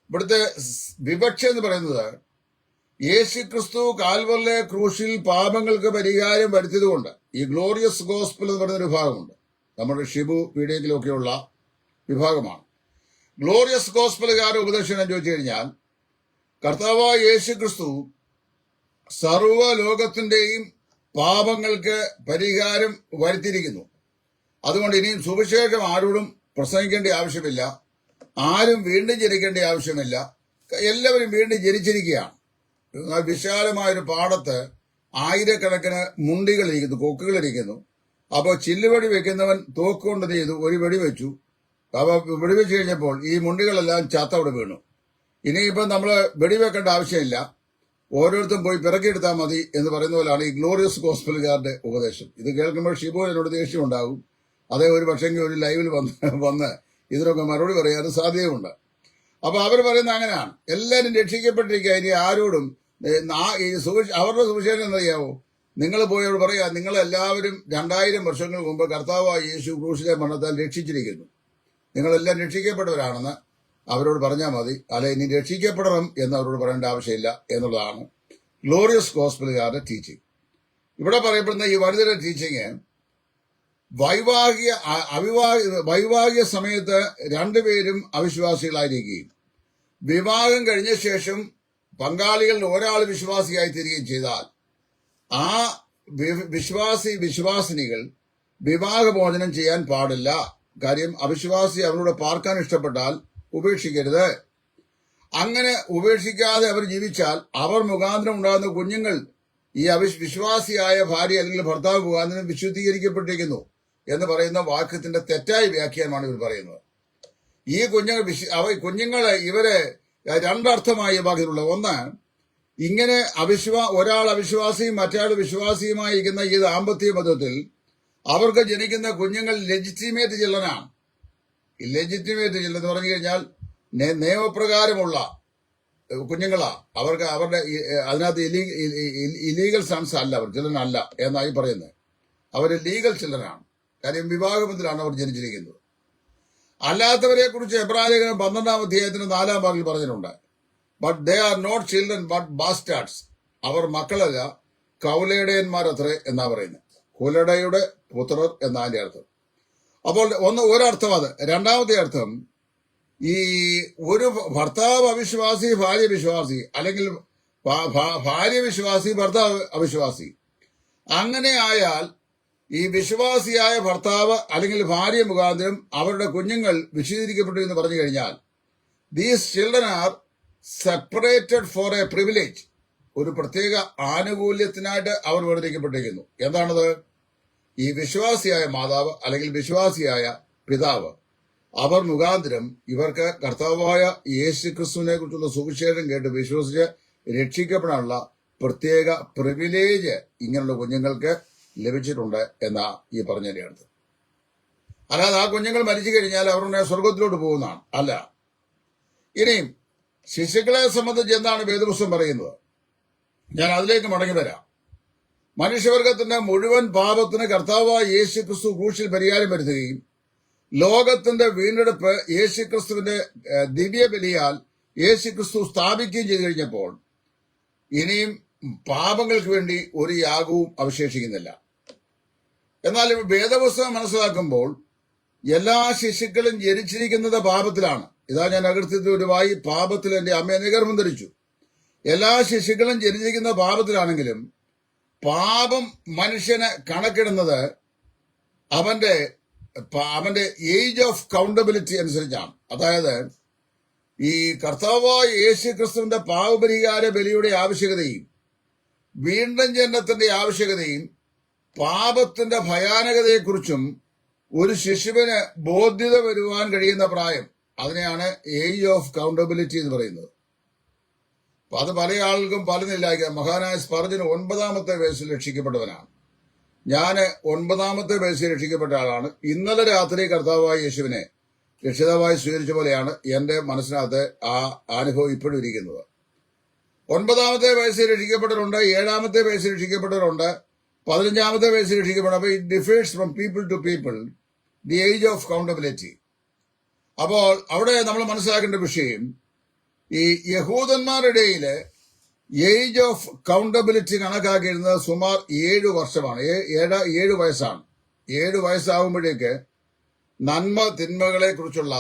ഇവിടുത്തെ വിവക്ഷ എന്ന് പറയുന്നത് യേശു ക്രിസ്തു കാൽവറിലെ ക്രൂശിൽ പാപങ്ങൾക്ക് പരിഹാരം വരുത്തിയതുകൊണ്ട് ഈ ഗ്ലോറിയസ് ഗോസ്പൽ എന്ന് പറയുന്ന ഒരു വിഭാഗമുണ്ട്. നമ്മുടെ ഷിബു പീഡിയത്തിലൊക്കെയുള്ള വിഭാഗമാണ്. ഗ്ലോറിയസ് ഗോസ്പലുകാരുടെ ഉപദേശം എന്ന് ചോദിച്ചു കഴിഞ്ഞാൽ കർത്താവായ യേശു ക്രിസ്തു സർവ്വ ലോകത്തിന്റെയും പാപങ്ങൾക്ക് പരിഹാരം വരുത്തിയിരിക്കുന്നു. അതുകൊണ്ട് ഇനിയും സുവിശേഷം ആരോടും പ്രസംഗിക്കേണ്ട ആവശ്യമില്ല, ആരും വീണ്ടും ജനിക്കേണ്ട ആവശ്യമില്ല. എല്ലാവരും വീണ്ടും ജനിച്ചിരിക്കുകയാണ്. വിശാലമായൊരു പാടത്ത് ആയിരക്കണക്കിന് മുണ്ടികളിരിക്കുന്നു, കൊക്കുകളിരിക്കുന്നു. അപ്പോൾ ചില്ലുവടി വെക്കുന്നവൻ തോക്കുകൊണ്ട് ചെയ്തു ഒരു വെടി വെച്ചു. അപ്പോൾ വെടിവെച്ച് കഴിഞ്ഞപ്പോൾ ഈ മുണ്ടികളെല്ലാം ചത്തവിടെ വീണു. ഇനിയിപ്പം നമ്മൾ വെടിവെക്കേണ്ട ആവശ്യമില്ല, ഓരോരുത്തരും പോയി പിറക്കിയെടുത്താൽ മതി എന്ന് പറയുന്ന പോലെയാണ് ഈ ഗ്ലോറിയസ് ഗോസ്പലുകാരുടെ ഉപദേശം. ഇത് കേൾക്കുമ്പോൾ ഷിബു എന്നോട് ദേഷ്യം ഉണ്ടാകും. അതേ ഒരു പക്ഷെങ്കിൽ ഒരു ലൈവിൽ വന്ന് ഇതിനൊക്കെ മറുപടി പറയാൻ സാധ്യതയുണ്ട്. അപ്പൊ അവർ പറയുന്ന അങ്ങനെയാണ്, എല്ലാവരും രക്ഷിക്കപ്പെട്ടിരിക്കുക, ഇനി ആരോടും അവരുടെ സുവിശേഷം എന്നറിയാവോ? നിങ്ങൾ പോയി അവിടെ പറയാ, നിങ്ങളെല്ലാവരും 2000 വർഷങ്ങൾക്ക് മുമ്പ് കർത്താവായ യേശു ക്രൂശിലെ മരണത്താൽ രക്ഷിച്ചിരിക്കുന്നു, നിങ്ങളെല്ലാം രക്ഷിക്കപ്പെട്ടവരാണെന്ന് അവരോട് പറഞ്ഞാൽ മതി. അല്ലെ ഇനി രക്ഷിക്കപ്പെടണം എന്ന് അവരോട് പറയേണ്ട ആവശ്യമില്ല എന്നുള്ളതാണ് ഗ്ലോറിയസ് ഗോസ്പലുകാരുടെ ടീച്ചിങ്. ഇവിടെ പറയപ്പെടുന്ന ഈ വനിതയുടെ ടീച്ചിങ് വൈവാഹിക സമയത്ത് രണ്ടുപേരും അവിശ്വാസികളായിരിക്കുകയും വിവാഹം കഴിഞ്ഞ ശേഷം പങ്കാളികളിൽ ഒരാൾ വിശ്വാസിയായി തീരുകയും ചെയ്താൽ ആ വിശ്വാസിനികൾ വിവാഹമോചനം ചെയ്യാൻ പാടില്ല. കാര്യം അവിശ്വാസി അവരോട് പാർക്കാൻ ഇഷ്ടപ്പെട്ടാൽ ഉപേക്ഷിക്കരുത്. അങ്ങനെ ഉപേക്ഷിക്കാതെ അവർ ജീവിച്ചാൽ അവർ മുഖാന്തരം ഉണ്ടാകുന്ന കുഞ്ഞുങ്ങൾ ഈ വിശ്വാസിയായ ഭാര്യ അല്ലെങ്കിൽ ഭർത്താവ് മുഖാന്തരം വിശുദ്ധീകരിക്കപ്പെട്ടിരിക്കുന്നു എന്ന് പറയുന്ന വാക്യത്തിന്റെ തെറ്റായ വ്യാഖ്യാനമാണ് ഇവർ പറയുന്നത്. ഈ കുഞ്ഞുങ്ങളെ ഇവരെ രണ്ടർത്ഥമായി വാക്യത്തിലുള്ള ഒന്ന്, ഇങ്ങനെ ഒരാൾ അവിശ്വാസിയും മറ്റൊരാൾ വിശ്വാസിയുമായിരിക്കുന്ന ഈ ദാമ്പത്യ ബന്ധത്തിൽ അവർക്ക് ജനിക്കുന്ന കുഞ്ഞുങ്ങൾ ലെജിറ്റിമേറ്റ് ചിൽഡ്രനാണ്. ഇല്ലെജിറ്റിമേറ്റ് ചിൽഡ്രൻ എന്ന് പറഞ്ഞു കഴിഞ്ഞാൽ നിയമപ്രകാരമുള്ള കുഞ്ഞുങ്ങളാ. അവർക്ക് അവരുടെ അതിനകത്ത് ഇലീഗൽ സൺസ് അല്ല, അവർ ചിൽഡ്രൻ അല്ല എന്നായി പറയുന്നത്. അവർ ലീഗൽ ചിൽഡ്രനാണ്. കാര്യം വിവാഹബന്ധത്തിലാണ് അവർ ജനിച്ചിരിക്കുന്നത്. അല്ലാത്തവരെ കുറിച്ച് എബ്രായലേഖനം 12-ാം അധ്യായത്തിന് 4-ാം ഭാഗത്തിൽ പറഞ്ഞിട്ടുണ്ട്. But they are not children but bastards. അവർ മക്കളല്ല, കൗലേടയന്മാരത്രേ എന്നാ പറയുന്നത്. കുലടയുടെ പുത്രർ എന്നതിന്റെ അർത്ഥം. അപ്പോൾ ഒരർത്ഥം അത്. രണ്ടാമത്തെ അർത്ഥം, ഈ ഒരു ഭർത്താവ് അവിശ്വാസി ഭാര്യ വിശ്വാസി, അല്ലെങ്കിൽ ഭാര്യ വിശ്വാസി ഭർത്താവ് അവിശ്വാസി, അങ്ങനെ ആയാൽ ഈ വിശ്വാസിയായ ഭർത്താവ് അല്ലെങ്കിൽ ഭാര്യ മുഖാന്തരം അവരുടെ കുഞ്ഞുങ്ങൾ വിശദീകരിക്കപ്പെട്ടു എന്ന് പറഞ്ഞു കഴിഞ്ഞാൽ these children are separated four A privilege. ഒരു പ്രത്യേക ആനുകൂല്യത്തിനായിട്ട് അവർ വേർതിരിക്കപ്പെട്ടിരിക്കുന്നു. എന്താണത്? ഈ വിശ്വാസിയായ മാതാവ് അല്ലെങ്കിൽ വിശ്വാസിയായ പിതാവ് അവർ മുഖാന്തരം ഇവർക്ക് കർത്താവായ യേശു ക്രിസ്തുവിനെ കുറിച്ചുള്ള സുവിശേഷം കേട്ട് വിശ്വസിച്ച് രക്ഷിക്കപ്പെടാനുള്ള പ്രത്യേക പ്രിവിലേജ് ഇങ്ങനെയുള്ള കുഞ്ഞുങ്ങൾക്ക് ലഭിച്ചിട്ടുണ്ട് എന്നാ ഈ പറഞ്ഞതിന്റെ അർത്ഥം. അല്ലാതെ ആ കുഞ്ഞുങ്ങൾ മരിച്ചു കഴിഞ്ഞാൽ അവരുടെ സ്വർഗത്തിലോട്ട് പോകുന്നതാണ് അല്ല. ഇനിയും ശിശുക്കളെ സംബന്ധിച്ച് എന്താണ് വേദപുസ്തകം പറയുന്നത്? ഞാൻ അതിലേക്ക് മടങ്ങി വരാം. മനുഷ്യവർഗത്തിന്റെ മുഴുവൻ പാപത്തിന് കർത്താവായ യേശു ക്രിസ്തു ക്രൂശിൽ പരിഹാരം വരുത്തുകയും ലോകത്തിന്റെ വീണ്ടെടുപ്പ് യേശുക്രിസ്തുവിന്റെ ദിവ്യബലിയാൽ യേശുക്രിസ്തു സ്ഥാപിക്കുകയും ചെയ്തു കഴിഞ്ഞപ്പോൾ ഇനിയും പാപങ്ങൾക്ക് വേണ്ടി ഒരു യാഗവും അവശേഷിക്കുന്നില്ല. എന്നാൽ വേദപുസ്തകം മനസ്സിലാക്കുമ്പോൾ എല്ലാ ശിശുക്കളും ജനിച്ചിരിക്കുന്നത് പാപത്തിലാണ്. ഇതാ ഞാൻ അകൃത്യത്തിൽ ഒരു പാപത്തിൽ എന്റെ അമ്മ എന്നെ ഗർഭം ധരിച്ചു. എല്ലാ ശിശുക്കളും ജനിച്ചിരിക്കുന്ന പാപത്തിലാണെങ്കിലും പാപം മനുഷ്യന് കണക്കിടുന്നത് അവന്റെ അവന്റെ ഏജ് ഓഫ് കൗണ്ടബിലിറ്റി അനുസരിച്ചാണ്. അതായത് ഈ കർത്താവായ യേശു ക്രിസ്തുവിന്റെ പാപപരിഹാര ബലിയുടെ ആവശ്യകതയും വീണ്ടും ജനനത്തിന്റെ ആവശ്യകതയും പാപത്തിന്റെ ഭയാനകതയെക്കുറിച്ചും ഒരു ശിശുവിന് ബോധ്യത വരുവാൻ കഴിയുന്ന പ്രായം, അതിനെയാണ് ഏജ് ഓഫ് കൗണ്ടബിലിറ്റി എന്ന് പറയുന്നത്. അപ്പൊ അത് പല ആളുകൾക്കും പലതില്ലായിരിക്കാം. മഹാനായ സ്പർജന് 9-ാമത്തെ വയസ്സിൽ രക്ഷിക്കപ്പെട്ടവനാണ്. ഞാൻ 9-ാമത്തെ വയസ്സിൽ രക്ഷിക്കപ്പെട്ട ആളാണ്. ഇന്നലെ രാത്രി കർത്താവായ യേശുവിനെ രക്ഷിതാവായി സ്വീകരിച്ച പോലെയാണ് എന്റെ മനസ്സിനകത്ത് ആ അനുഭവം ഇപ്പോഴും ഇരിക്കുന്നത്. 9-ാമത്തെ വയസ്സിൽ രക്ഷിക്കപ്പെട്ടവരുണ്ട്, 7-ാമത്തെ വയസ്സിൽ രക്ഷിക്കപ്പെട്ടവരുണ്ട്, 15-ാമത്തെ വയസ്സിൽ രക്ഷിക്കപ്പെട്ട. അപ്പൊ it differs from people to people the age of countability. അപ്പോൾ അവിടെ നമ്മൾ മനസ്സിലാക്കേണ്ട വിഷയം, ഈ യഹൂദന്മാരുടെ ഇടയില് ഏജ് ഓഫ് കൗണ്ടബിലിറ്റി കണക്കാക്കിയിരുന്നത് സുമാർ 7 വർഷമാണ്. 7 വയസ്സാണ്. 7 വയസ്സാകുമ്പോഴേക്ക് നന്മ തിന്മകളെ കുറിച്ചുള്ള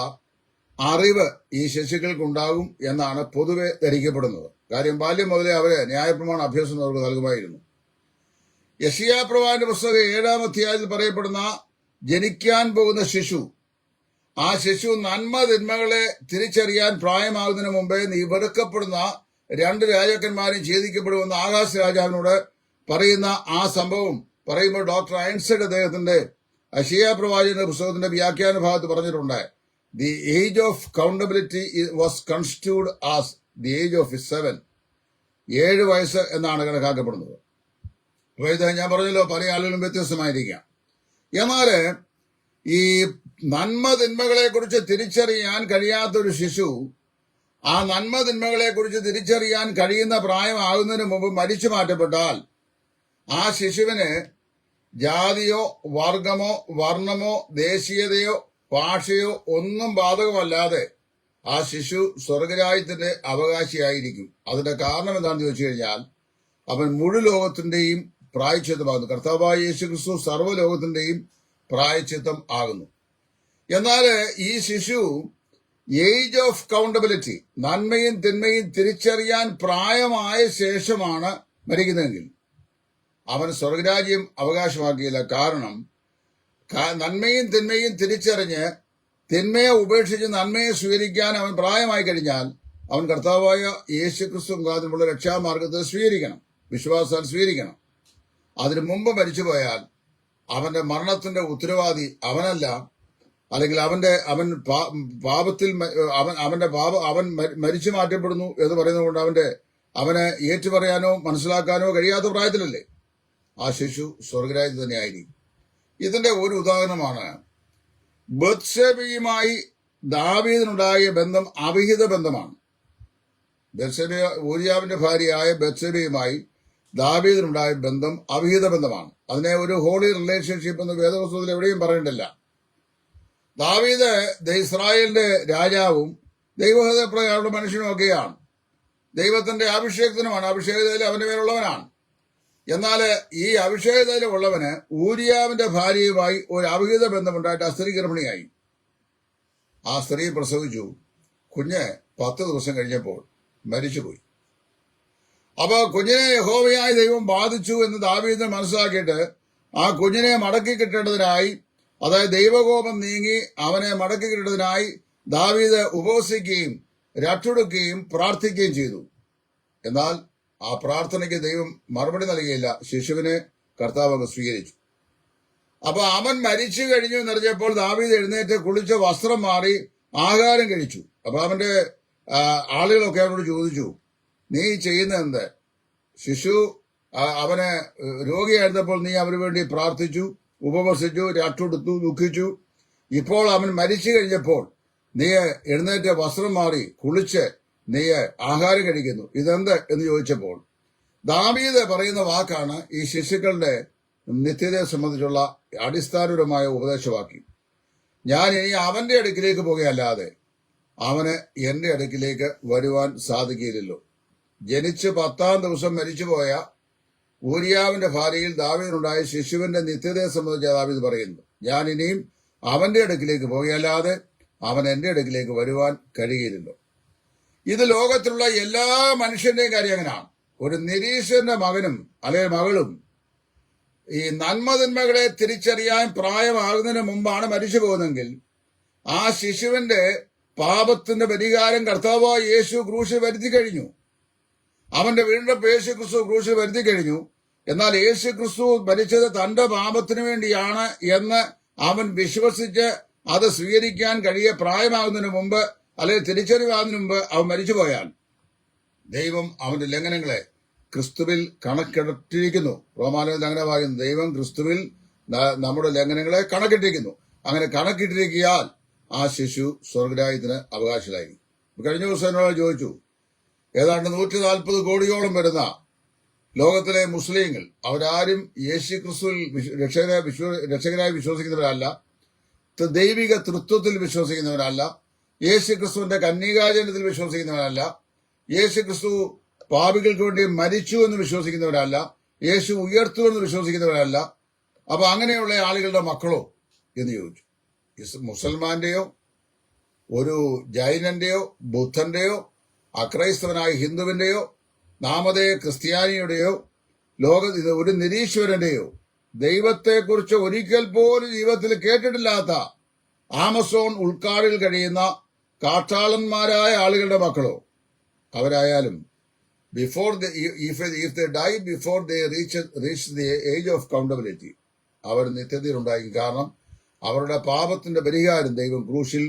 അറിവ് ഈ ശിശുക്കൾക്കുണ്ടാകും എന്നാണ് പൊതുവെ ധരിക്കപ്പെടുന്നത്. കാര്യം ബാല്യം മുതലേ അവര് ന്യായപ്രമാണ അഭ്യാസം അവർക്ക് നൽകുമായിരുന്നു. യെശയ്യാ പ്രവാചകന്റെ പുസ്തകം 7-ാം അധ്യായത്തിൽ പറയപ്പെടുന്ന ജനിക്കാൻ പോകുന്ന ശിശു, ആ ശിശു നന്മ തിന്മകളെ തിരിച്ചറിയാൻ പ്രായമാകുന്നതിന് മുമ്പേ നീ വെറുക്കപ്പെടുന്ന 2 രാജാക്കന്മാരും ഛേദിക്കപ്പെടുമെന്ന് ആകാശ രാജാവിനോട് പറയുന്ന ആ സംഭവം പറയുമ്പോൾ ഡോക്ടർ ഐൻസ്റ്റൈൻ അദ്ദേഹത്തിന്റെ യെശയ്യാ പ്രവാചകന്റെ പുസ്തകത്തിന്റെ വ്യാഖ്യാന ഭാഗത്ത് പറഞ്ഞിട്ടുണ്ട്, the age of കൗണ്ടബിലിറ്റി was constituted as the age of 7. 7 വയസ്സ് എന്നാണ് കണക്കാക്കപ്പെടുന്നത്. അപ്പൊ ഇത് ഞാൻ പറഞ്ഞല്ലോ, പല ആളുകളും വ്യത്യസ്തമായിരിക്കാം. എന്നാല് ഈ നന്മ തിന്മകളെ കുറിച്ച് തിരിച്ചറിയാൻ കഴിയാത്തൊരു ശിശു ആ നന്മ തിന്മകളെ കുറിച്ച് തിരിച്ചറിയാൻ കഴിയുന്ന പ്രായമാകുന്നതിന് മുമ്പ് മരിച്ചു മാറ്റപ്പെട്ടാൽ ആ ശിശുവിന് ജാതിയോ വർഗമോ വർണ്ണമോ ദേശീയതയോ ഭാഷയോ ഒന്നും ബാധകമല്ലാതെ ആ ശിശു സ്വർഗരാജ്യത്തിന്റെ അവകാശിയായിരിക്കും. അതിന്റെ കാരണം എന്താണെന്ന് ചോദിച്ചു കഴിഞ്ഞാൽ അവൻ മുഴു ലോകത്തിന്റെയും പ്രായശ്ചിത്തമാകുന്നു. കർത്താവായ യേശു ക്രിസ്തു സർവ്വലോകത്തിന്റെയും പ്രായശ്ചിത്തം ആകുന്നു. എന്നാൽ ഈ ശിശു ഏജ് ഓഫ് കൗണ്ടബിലിറ്റി, നന്മയും തിന്മയും തിരിച്ചറിയാൻ പ്രായമായ ശേഷമാണ് മരിക്കുന്നതെങ്കിൽ അവൻ സ്വർഗരാജ്യം അവകാശമാക്കിയില്ല. കാരണം നന്മയും തിന്മയും തിരിച്ചറിഞ്ഞ് തിന്മയെ ഉപേക്ഷിച്ച് നന്മയെ സ്വീകരിക്കാൻ അവൻ പ്രായമായി കഴിഞ്ഞാൽ അവൻ കർത്താവായ യേശു ക്രിസ്തു മുഖാന്തരമുള്ള രക്ഷാമാർഗത്തെ സ്വീകരിക്കണം, വിശ്വാസാൽ സ്വീകരിക്കണം. അതിനു മുമ്പ് മരിച്ചുപോയാൽ അവന്റെ മരണത്തിന്റെ ഉത്തരവാദി അവനല്ല, അല്ലെങ്കിൽ അവൻ പാപത്തിൽ അവൻ മരിച്ചു മാറ്റപ്പെടുന്നു എന്ന് പറയുന്നതുകൊണ്ട് അവന് ഏറ്റുപറയാനോ മനസ്സിലാക്കാനോ കഴിയാത്ത പ്രായത്തിലല്ലേ ആ ശിശു സ്വർഗരാജ്യത്തിൽ തന്നെ ആയിരിക്കും. ഇതിന്റെ ഒരു ഉദാഹരണമാണ് ബത്ശേബയുമായി ദാവീദിനുണ്ടായ ബന്ധം അവിഹിത ബന്ധമാണ്. ഊരിയാവിന്റെ ഭാര്യയായ ബത്ശേബയുമായി ദാവീദിനുണ്ടായ ബന്ധം അവിഹിത ബന്ധമാണ്. അതിനെ ഒരു ഹോളി റിലേഷൻഷിപ്പ് എന്ന് വേദപുസ്തകത്തിൽ എവിടെയും പറഞ്ഞിട്ടില്ല. ദാവീദ് ഇസ്രായേലിന്റെ രാജാവും ദൈവഹൃദയപ്രകാരമുള്ള മനുഷ്യനും ഒക്കെയാണ്. ദൈവത്തിന്റെ അഭിഷേകത്തിനുമാണ്, അഭിഷേകതയിൽ അവന്റെ മേലുള്ളവനാണ്. എന്നാൽ ഈ അഭിഷേകതയിലുള്ളവന് ഊരിയാവിന്റെ ഭാര്യയുമായി ഒരു അവിഹിത ബന്ധമുണ്ടായിട്ട് ആ സ്ത്രീ ഗർഭിണിയായി. ആ സ്ത്രീ പ്രസവിച്ചു. കുഞ്ഞ് 10 ദിവസം കഴിഞ്ഞപ്പോൾ മരിച്ചുപോയി. അപ്പൊ കുഞ്ഞിനെ യഹോവയായ ദൈവം ബാധിച്ചു എന്ന് ദാവീദിന് മനസ്സിലാക്കിയിട്ട് ആ കുഞ്ഞിനെ മടക്കി കിട്ടേണ്ടതിനായി, അതായത് ദൈവകോപം നീങ്ങി അവനെ മടക്കി കിട്ടേണ്ടതിനായി ദാവീദ് ഉപവസിക്കുകയും രട്ടുടുക്കുകയും പ്രാർത്ഥിക്കുകയും ചെയ്തു. എന്നാൽ ആ പ്രാർത്ഥനയ്ക്ക് ദൈവം മറുപടി നൽകിയില്ല. ശിശുവിനെ കർത്താവ് സ്വീകരിച്ചു. അപ്പൊ അവൻ മരിച്ചു കഴിഞ്ഞു എന്നറിഞ്ഞപ്പോൾ ദാവീദ് എഴുന്നേറ്റ് കുളിച്ച് വസ്ത്രം മാറി ആഹാരം കഴിച്ചു. അപ്പൊ അവന്റെ ആളുകളൊക്കെ അവനോട് ചോദിച്ചു, നീ ചെയ്യുന്ന എന്ത്? ശിശു അവന് രോഗിയായിരുന്നപ്പോൾ നീ അവന് വേണ്ടി പ്രാർത്ഥിച്ചു, ഉപവസിച്ചു, രട്ടുടുത്തു, ദുഃഖിച്ചു. ഇപ്പോൾ അവൻ മരിച്ചു കഴിഞ്ഞപ്പോൾ നീ എഴുന്നേറ്റ് വസ്ത്രം മാറി കുളിച്ച് നീ ആഹാരം കഴിക്കുന്നു, ഇതെന്ത് എന്ന് ചോദിച്ചപ്പോൾ ദാവീദ് പറയുന്ന വാക്കാണ് ഈ ശിശുക്കളുടെ നിത്യതയെ സംബന്ധിച്ചുള്ള അടിസ്ഥാനപരമായ ഉപദേശവാക്യം. ഞാൻ ഇനി അവന്റെ അടുക്കിലേക്ക് പോകുകയല്ലാതെ അവന് എന്റെ അടുക്കിലേക്ക് വരുവാൻ സാധിക്കില്ലല്ലോ. ജനിച്ച് 10-ാം ദിവസം മരിച്ചുപോയ ഊരിയാവിന്റെ ഭാര്യയിൽ ദാവീദിനുണ്ടായ ശിശുവിന്റെ നിത്യതയെ സംബന്ധിച്ച് ദാവീദ് പറയുന്നു, ഞാൻ ഇനിയും അവന്റെ അടുക്കിലേക്ക് പോകുകയല്ലാതെ അവൻ എന്റെ അടുക്കിലേക്ക് വരുവാൻ കഴിയില്ലല്ലോ. ഇത് ലോകത്തിലുള്ള എല്ലാ മനുഷ്യന്റെയും കാര്യം അങ്ങനെയാണ്. ഒരു നിരീശ്വരന്റെ മകനും അല്ലെങ്കിൽ മകളും ഈ നന്മതിന്മകളെ തിരിച്ചറിയാൻ പ്രായമാകുന്നതിന് മുമ്പാണ് മരിച്ചു പോകുന്നതെങ്കിൽ ആ ശിശുവിന്റെ പാപത്തിന്റെ പരിഹാരം കർത്താവായ യേശു ക്രൂശിൽ വരുത്തി കഴിഞ്ഞു. അവന്റെ വീണ്ടും യേശു ക്രിസ്തു ക്രൂശിൽ വരുത്തി കഴിഞ്ഞു. എന്നാൽ യേശു ക്രിസ്തു മരിച്ചത് തന്റെ പാപത്തിന് വേണ്ടിയാണ് എന്ന് അവൻ വിശ്വസിച്ച് അത് സ്വീകരിക്കാൻ പ്രായമാകുന്നതിന് മുമ്പ് അല്ലെങ്കിൽ തിരിച്ചറിവാകുന്നതിന് മുമ്പ് അവൻ മരിച്ചുപോയാൽ ദൈവം അവന്റെ ലംഘനങ്ങളെ ക്രിസ്തുവിൽ കണക്കിട്ടിരിക്കുന്നു. റോമാലയത്തിൽ അങ്ങനെ പറയുന്നു, ദൈവം ക്രിസ്തുവിൽ നമ്മുടെ ലംഘനങ്ങളെ കണക്കിട്ടിരിക്കുന്നു. അങ്ങനെ കണക്കിട്ടിരിക്കിയാൽ ആ ശിശു സ്വർഗരാജ്യത്തിന് അവകാശിയായി. കഴിഞ്ഞ ദിവസം എന്നോട് ചോദിച്ചു, ഏതാണ്ട് 140 കോടിയോളം വരുന്ന ലോകത്തിലെ മുസ്ലിങ്ങൾ അവരാരും യേശു ക്രിസ്തുവിൽ രക്ഷകനായി വിശ്വസിക്കുന്നവരല്ല, ദൈവിക തൃത്വത്തിൽ വിശ്വസിക്കുന്നവരല്ല, യേശു ക്രിസ്തുവിന്റെ കന്യകാജനത്തിൽ വിശ്വസിക്കുന്നവരല്ല, യേശു ക്രിസ്തു പാപികൾക്ക് വേണ്ടി മരിച്ചു എന്ന് വിശ്വസിക്കുന്നവരല്ല, യേശു ഉയർത്തു എന്ന് വിശ്വസിക്കുന്നവരല്ല. അപ്പൊ അങ്ങനെയുള്ള ആളുകളുടെ മക്കളോ എന്ന് ചോദിച്ചു. മുസൽമാന്റെയോ ഒരു ജൈനന്റെയോ ബുദ്ധന്റെയോ അക്രൈസ്തവനായ ഹിന്ദുവിന്റെയോ നാമധേയ ക്രിസ്ത്യാനിയുടെയോ ലോകത്ത് ഒരു നിരീശ്വരന്റെയോ ദൈവത്തെക്കുറിച്ച് ഒരിക്കൽ പോലും ജീവിതത്തിൽ കേട്ടിട്ടില്ലാത്ത ആമസോൺ ഉൾക്കാടിൽ കഴിയുന്ന കാട്ടാളന്മാരായ ആളുകളുടെ മക്കളോ അവരായാലും before if they die before they reach the age of accountability അവർ നിത്യതയിലുണ്ടായിരിക്കും. കാരണം അവരുടെ പാപത്തിന്റെ പരിഹാരം ദൈവം ക്രൂശിൽ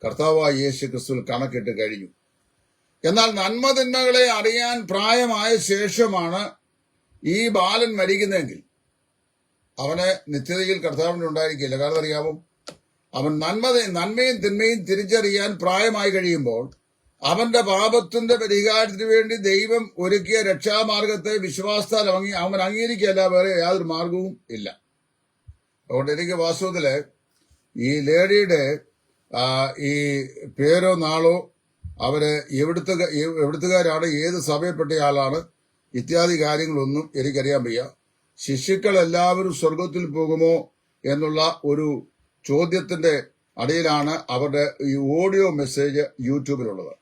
കർത്താവായ യേശു ക്രിസ്തുവിൽ കണക്കിട്ട് കഴിഞ്ഞു. എന്നാൽ നന്മതിന്മകളെ അറിയാൻ പ്രായമായ ശേഷമാണ് ഈ ബാലൻ മരിക്കുന്നതെങ്കിൽ അവന് നിത്യതയിൽ കർത്താവിന് ഉണ്ടായിരിക്കില്ല. കാരണം അറിയാമോ, അവൻ നന്മയും തിന്മയും തിരിച്ചറിയാൻ പ്രായമായി കഴിയുമ്പോൾ അവന്റെ പാപത്തിന്റെ പരിഹാരത്തിന് വേണ്ടി ദൈവം ഒരുക്കിയ രക്ഷാമാർഗത്തെ വിശ്വാസത്താൽ അവൻ അംഗീകരിക്കുകയല്ല, വേറെ യാതൊരു മാർഗവും ഇല്ല. അതുകൊണ്ട് എനിക്ക് വാസ്തവത്തില് ഈ ലേഡിയുടെ ഈ പേരോ നാളോ അവര് എവിടുത്തുകാരാണ്, ഏത് സഭയിൽപ്പെട്ട ആളാണ്, ഇത്യാദി കാര്യങ്ങളൊന്നും എനിക്കറിയാൻ വയ്യ. ശിശുക്കൾ എല്ലാവരും സ്വർഗത്തിൽ പോകുമോ എന്നുള്ള ഒരു ചോദ്യത്തിന്റെ അടിയിലാണ് അവരുടെ ഈ ഓഡിയോ മെസ്സേജ് യൂട്യൂബിലുള്ളത്.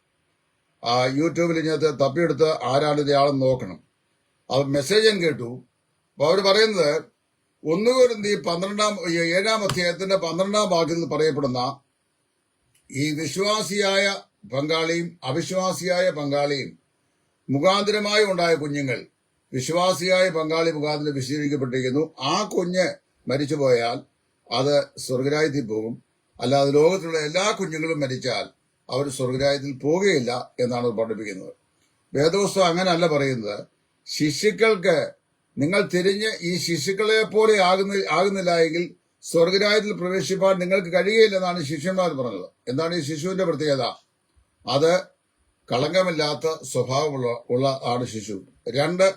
യൂട്യൂബിൽ ഇതിനകത്ത് തപ്പിയെടുത്ത് ആരാണ് ഇയാളെന്ന് നോക്കണം. അത് മെസ്സേജ് ഞാൻ കേട്ടു. അപ്പൊ അവര് പറയുന്നത് 1 കൊരിന്ത്യർ 7-ാം അധ്യായത്തിന്റെ 12-ാം വാക്യത്തിൽ പറയപ്പെടുന്ന ഈ വിശ്വാസിയായ പങ്കാളിയും അവിശ്വാസിയായ പങ്കാളിയും മുഖാന്തരമായി ഉണ്ടായ കുഞ്ഞുങ്ങൾ വിശ്വാസിയായ പങ്കാളി മുഖാന്തരം വിശദീകരിക്കപ്പെട്ടിരിക്കുന്നു. ആ കുഞ്ഞ് മരിച്ചുപോയാൽ അത് സ്വർഗരാജ്യത്തിൽ പോകും, അല്ലാതെ ലോകത്തിലുള്ള എല്ലാ കുഞ്ഞുങ്ങളും മരിച്ചാൽ അവർ സ്വർഗരാജ്യത്തിൽ പോകുകയില്ല എന്നാണ് പഠിപ്പിക്കുന്നത്. വേദപുസ്തകം അങ്ങനെയല്ല പറയുന്നത്. ശിശുക്കൾക്ക് നിങ്ങൾ തിരിഞ്ഞ് ഈ ശിശുക്കളെ പോലെ ആകുന്നില്ല എങ്കിൽ സ്വർഗരാജ്യത്തിൽ പ്രവേശിപ്പാൻ നിങ്ങൾക്ക് കഴിയുകയില്ലെന്നാണ് ശിഷ്യന്മാർ പറഞ്ഞത്. എന്താണ് ഈ ശിശുവിന്റെ പ്രത്യേകത? അത് കളങ്കമില്ലാത്ത സ്വഭാവമുള്ള ആണ് ശിശു. 2,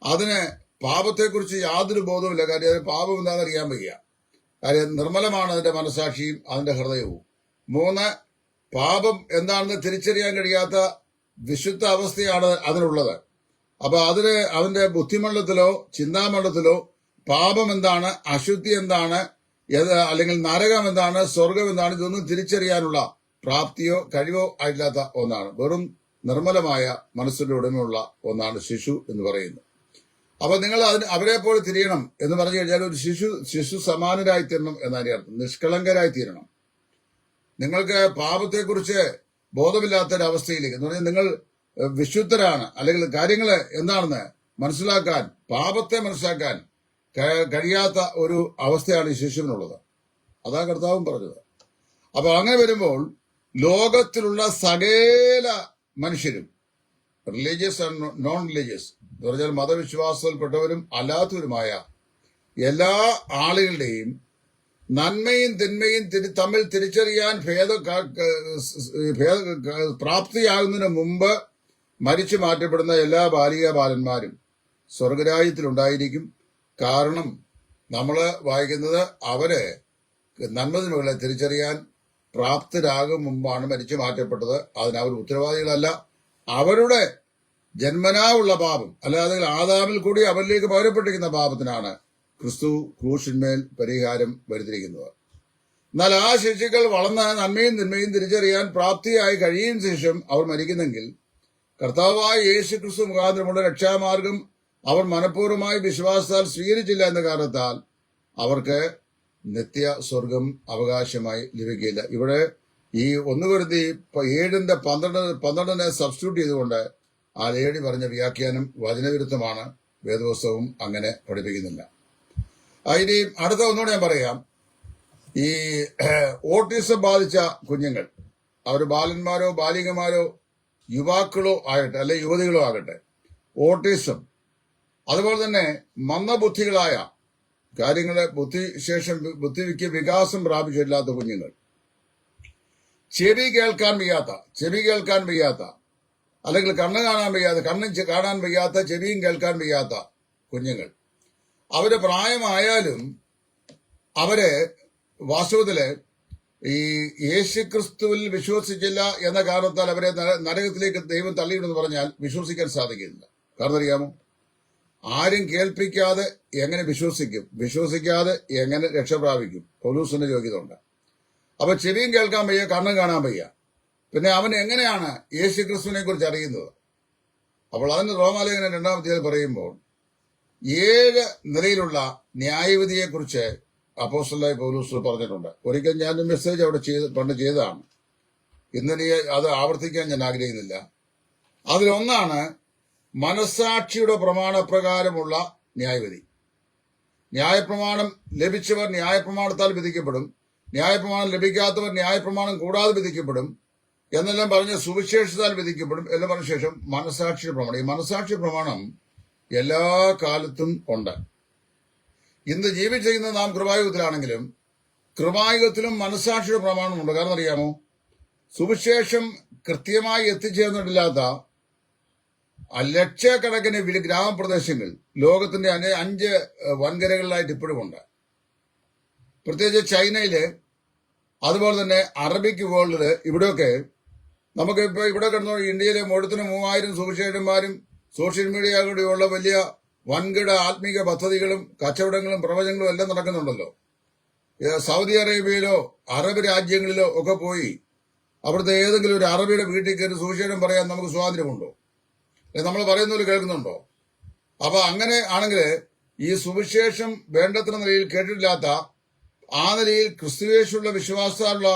അതിന് പാപത്തെക്കുറിച്ച് യാതൊരു ബോധവുമില്ല. കാര്യം അതിന് പാപം എന്താണെന്ന് അറിയാൻ വയ്യ. കാര്യം നിർമ്മലമാണ് അതിന്റെ മനസാക്ഷിയും അതിന്റെ ഹൃദയവും. 3, പാപം എന്താണെന്ന് തിരിച്ചറിയാൻ കഴിയാത്ത വിശുദ്ധ അവസ്ഥയാണ് അതിനുള്ളത്. അപ്പൊ അതിന്റെ ബുദ്ധിമണ്ഡലത്തിലോ ചിന്താമണ്ഡലത്തിലോ പാപം എന്താണ്, അശുദ്ധി എന്താണ്, അല്ലെങ്കിൽ നരകം എന്താണ്, സ്വർഗം എന്താണ്, ഇതൊന്നും തിരിച്ചറിയാനുള്ള പ്രാപ്തിയോ കഴിവോ ആയില്ലാത്ത ഒന്നാണ്. വെറും നിർമ്മലമായ മനസ്സിന്റെ ഉടമയുള്ള ഒന്നാണ് ശിശു എന്ന് പറയുന്നത്. അപ്പൊ നിങ്ങൾ അവരെ പോലെ തിരിയണം എന്ന് പറഞ്ഞു കഴിഞ്ഞാൽ ഒരു ശിശു സമാനരായി തീരണം എന്നാണ് അർത്ഥം. നിഷ്കളങ്കരായി തീരണം. നിങ്ങൾക്ക് പാപത്തെക്കുറിച്ച് ബോധമില്ലാത്തൊരവസ്ഥയിലേക്ക് എന്ന് പറഞ്ഞാൽ നിങ്ങൾ വിശുദ്ധരാണ്, അല്ലെങ്കിൽ കാര്യങ്ങൾ എന്താണെന്ന് മനസ്സിലാക്കാൻ, പാപത്തെ മനസ്സിലാക്കാൻ കഴിയാത്ത ഒരു അവസ്ഥയാണ് ഈ ശിശുവിനുള്ളത്. അതാ കർത്താവും പറഞ്ഞത്. അപ്പൊ അങ്ങനെ വരുമ്പോൾ ലോകത്തിലുള്ള സകല മനുഷ്യരും, റിലീജിയസ് ആൻഡ് നോൺ റിലീജിയസ് എന്ന് പറഞ്ഞാൽ മതവിശ്വാസത്തിൽപ്പെട്ടവരും അല്ലാത്തവരുമായ എല്ലാ ആളുകളുടെയും നന്മയും തിന്മയും തമ്മിൽ തിരിച്ചറിയാൻ പ്രാപ്തിയാകുന്നതിന് മുമ്പ് മരിച്ചു മാറ്റപ്പെടുന്ന എല്ലാ ബാലിക ബാലന്മാരും സ്വർഗരാജ്യത്തിലുണ്ടായിരിക്കും. കാരണം നമ്മൾ വായിക്കുന്നത് അവര് നന്മതിന്മകളെ തിരിച്ചറിയാൻ പ്രാപ്തരാകും മുമ്പാണ് മരിച്ചു മാറ്റപ്പെട്ടത്. അതിനവർ ഉത്തരവാദികളല്ല. അവരുടെ ജന്മനാ ഉള്ള പാപം, അല്ലാതെ ആദാമിൽ കൂടി അവരിലേക്ക് പകരപ്പെട്ടിരിക്കുന്ന പാപത്തിനാണ് ക്രിസ്തു ക്രൂശിന്മേൽ പരിഹാരം വരുത്തിയിരിക്കുന്നത്. എന്നാൽ ആ ശിശുക്കൾ വളർന്ന് നന്മയും തിന്മയും തിരിച്ചറിയാൻ പ്രാപ്തിയായി കഴിയും ശേഷം അവർ മരിക്കുന്നെങ്കിൽ കർത്താവായ യേശു ക്രിസ്തു മുഖാന്തരമുള്ള രക്ഷാമാർഗം അവർ മനഃപൂർവ്വമായി വിശ്വാസത്താൽ സ്വീകരിച്ചില്ല എന്ന കാരണത്താൽ അവർക്ക് നിത്യ സ്വർഗം അവകാശമായി ലഭിക്കില്ല. ഇവിടെ ഈ 1 കൊരിന്ത്യർ 7:12 സബ്സ്റ്റിറ്റ്യൂട്ട് ചെയ്തുകൊണ്ട് ആ ലേഡി പറഞ്ഞ വ്യാഖ്യാനം വചനവിരുദ്ധമാണ്. വേദപുസ്തകവും അങ്ങനെ പഠിപ്പിക്കുന്നില്ല. ഇനി അടുത്ത ഒന്നുകൂടെ ഞാൻ പറയാം. ഈ ഓട്ടിസം ബാധിച്ച കുഞ്ഞുങ്ങൾ, അവർ ബാലന്മാരോ ബാലികമാരോ യുവാക്കളോ ആകട്ടെ അല്ലെ യുവതികളോ ആകട്ടെ, ഓട്ടിസം, അതുപോലെ തന്നെ മന്ദബുദ്ധികളായ കാര്യങ്ങളെ ബുദ്ധിക്ക് വികാസം പ്രാപിച്ചിട്ടില്ലാത്ത കുഞ്ഞുങ്ങൾ, ചെവി കേൾക്കാൻ വയ്യാത്ത അല്ലെങ്കിൽ കണ്ണ് കാണാൻ വയ്യാത്ത ചെവിയും കേൾക്കാൻ വയ്യാത്ത കുഞ്ഞുങ്ങൾ, അവര് പ്രായമായാലും അവരെ വാസ്തവത്തില് ഈ യേശുക്രിസ്തുവിൽ വിശ്വസിച്ചില്ല എന്ന കാരണത്താൽ അവരെ നരകത്തിലേക്ക് ദൈവം തള്ളിയിടുമെന്ന് പറഞ്ഞാൽ വിശ്വസിക്കാൻ സാധിക്കുന്നില്ല. കാരണം അറിയാമോ, ആരും കേൾപ്പിക്കാതെ എങ്ങനെ വിശ്വസിക്കാതെ എങ്ങനെ രക്ഷപ്രാപിക്കും? പൗലോസിന്റെ യോഗ്യത ഉണ്ട്. അപ്പൊ ചെവിയും കേൾക്കാൻ വയ്യ, കണ്ണും കാണാൻ വയ്യ, പിന്നെ അവൻ എങ്ങനെയാണ് യേശുക്രിസ്തുവിനെ കുറിച്ച് അറിയുന്നത്? അപ്പോൾ അതിന് റോമാലേഖനം 2-ാം അധ്യായത്തിൽ പറയുമ്പോൾ 7 നിലയിലുള്ള ന്യായവിധിയെക്കുറിച്ച് അപ്പോസ്തലനായ പൗലോസ് പറഞ്ഞിട്ടുണ്ട്. ഒരിക്കൽ ഞാൻ മെസ്സേജ് അവിടെ പണ്ട് ചെയ്തതാണ്. ഇന്നിനി അത് ആവർത്തിക്കാൻ ഞാൻ ആഗ്രഹിക്കുന്നില്ല. അതിലൊന്നാണ് മനസ്സാക്ഷിയുടെ പ്രമാണപ്രകാരമുള്ള ന്യായവിധി. ന്യായപ്രമാണം ലഭിച്ചവർ ന്യായപ്രമാണത്താൽ വിധിക്കപ്പെടും, ന്യായപ്രമാണം ലഭിക്കാത്തവർ ന്യായപ്രമാണം കൂടാതെ വിധിക്കപ്പെടും എന്നെല്ലാം പറഞ്ഞ് സുവിശേഷത്താൽ വിധിക്കപ്പെടും എല്ലാം പറഞ്ഞ ശേഷം മനസ്സാക്ഷിയുടെ പ്രമാണം. ഈ മനസ്സാക്ഷി പ്രമാണം എല്ലാ കാലത്തും ഉണ്ട്. ഇന്ന് ജീവിച്ചിരിക്കുന്ന നാം കൃപായുഗത്തിലാണെങ്കിലും കൃപായുഗത്തിലും മനസ്സാക്ഷിയുടെ പ്രമാണമുണ്ട്. കാരണം അറിയാമോ, സുവിശേഷം കൃത്യമായി എത്തിച്ചേർന്നിട്ടില്ലാത്ത ലക്ഷക്കണക്കിന് ഗ്രാമപ്രദേശങ്ങൾ ലോകത്തിന്റെ 5 വൻകരകളിലായിട്ട് ഇപ്പോഴുമുണ്ട്. പ്രത്യേകിച്ച് ചൈനയില്, അതുപോലെ തന്നെ അറബിക് വേൾഡില്, ഇവിടെയൊക്കെ നമുക്ക് ഇപ്പൊ ഇവിടെ കിടന്ന ഇന്ത്യയിലെ മുഴുവനും 3000 സുവിശേഷന്മാരും സോഷ്യൽ മീഡിയ കൂടിയുള്ള വലിയ വൻകിട ആത്മീക പദ്ധതികളും കച്ചവടങ്ങളും പ്രവചനങ്ങളും എല്ലാം നടക്കുന്നുണ്ടല്ലോ. സൗദി അറേബ്യയിലോ അറബ് രാജ്യങ്ങളിലോ ഒക്കെ പോയി അവിടുത്തെ ഏതെങ്കിലും ഒരു അറബിയുടെ വീട്ടിൽ കയറി സുവിശേഷം പറയാൻ നമുക്ക് സ്വാതന്ത്ര്യമുണ്ടോ? നമ്മൾ പറയുന്നവർ കേൾക്കുന്നുണ്ടോ? അപ്പൊ അങ്ങനെ ആണെങ്കിൽ ഈ സുവിശേഷം വേണ്ടത്ര നിലയിൽ കേട്ടിട്ടില്ലാത്ത, ആ നിലയിൽ ക്രിസ്തുവേശുള്ള വിശ്വാസമുള്ള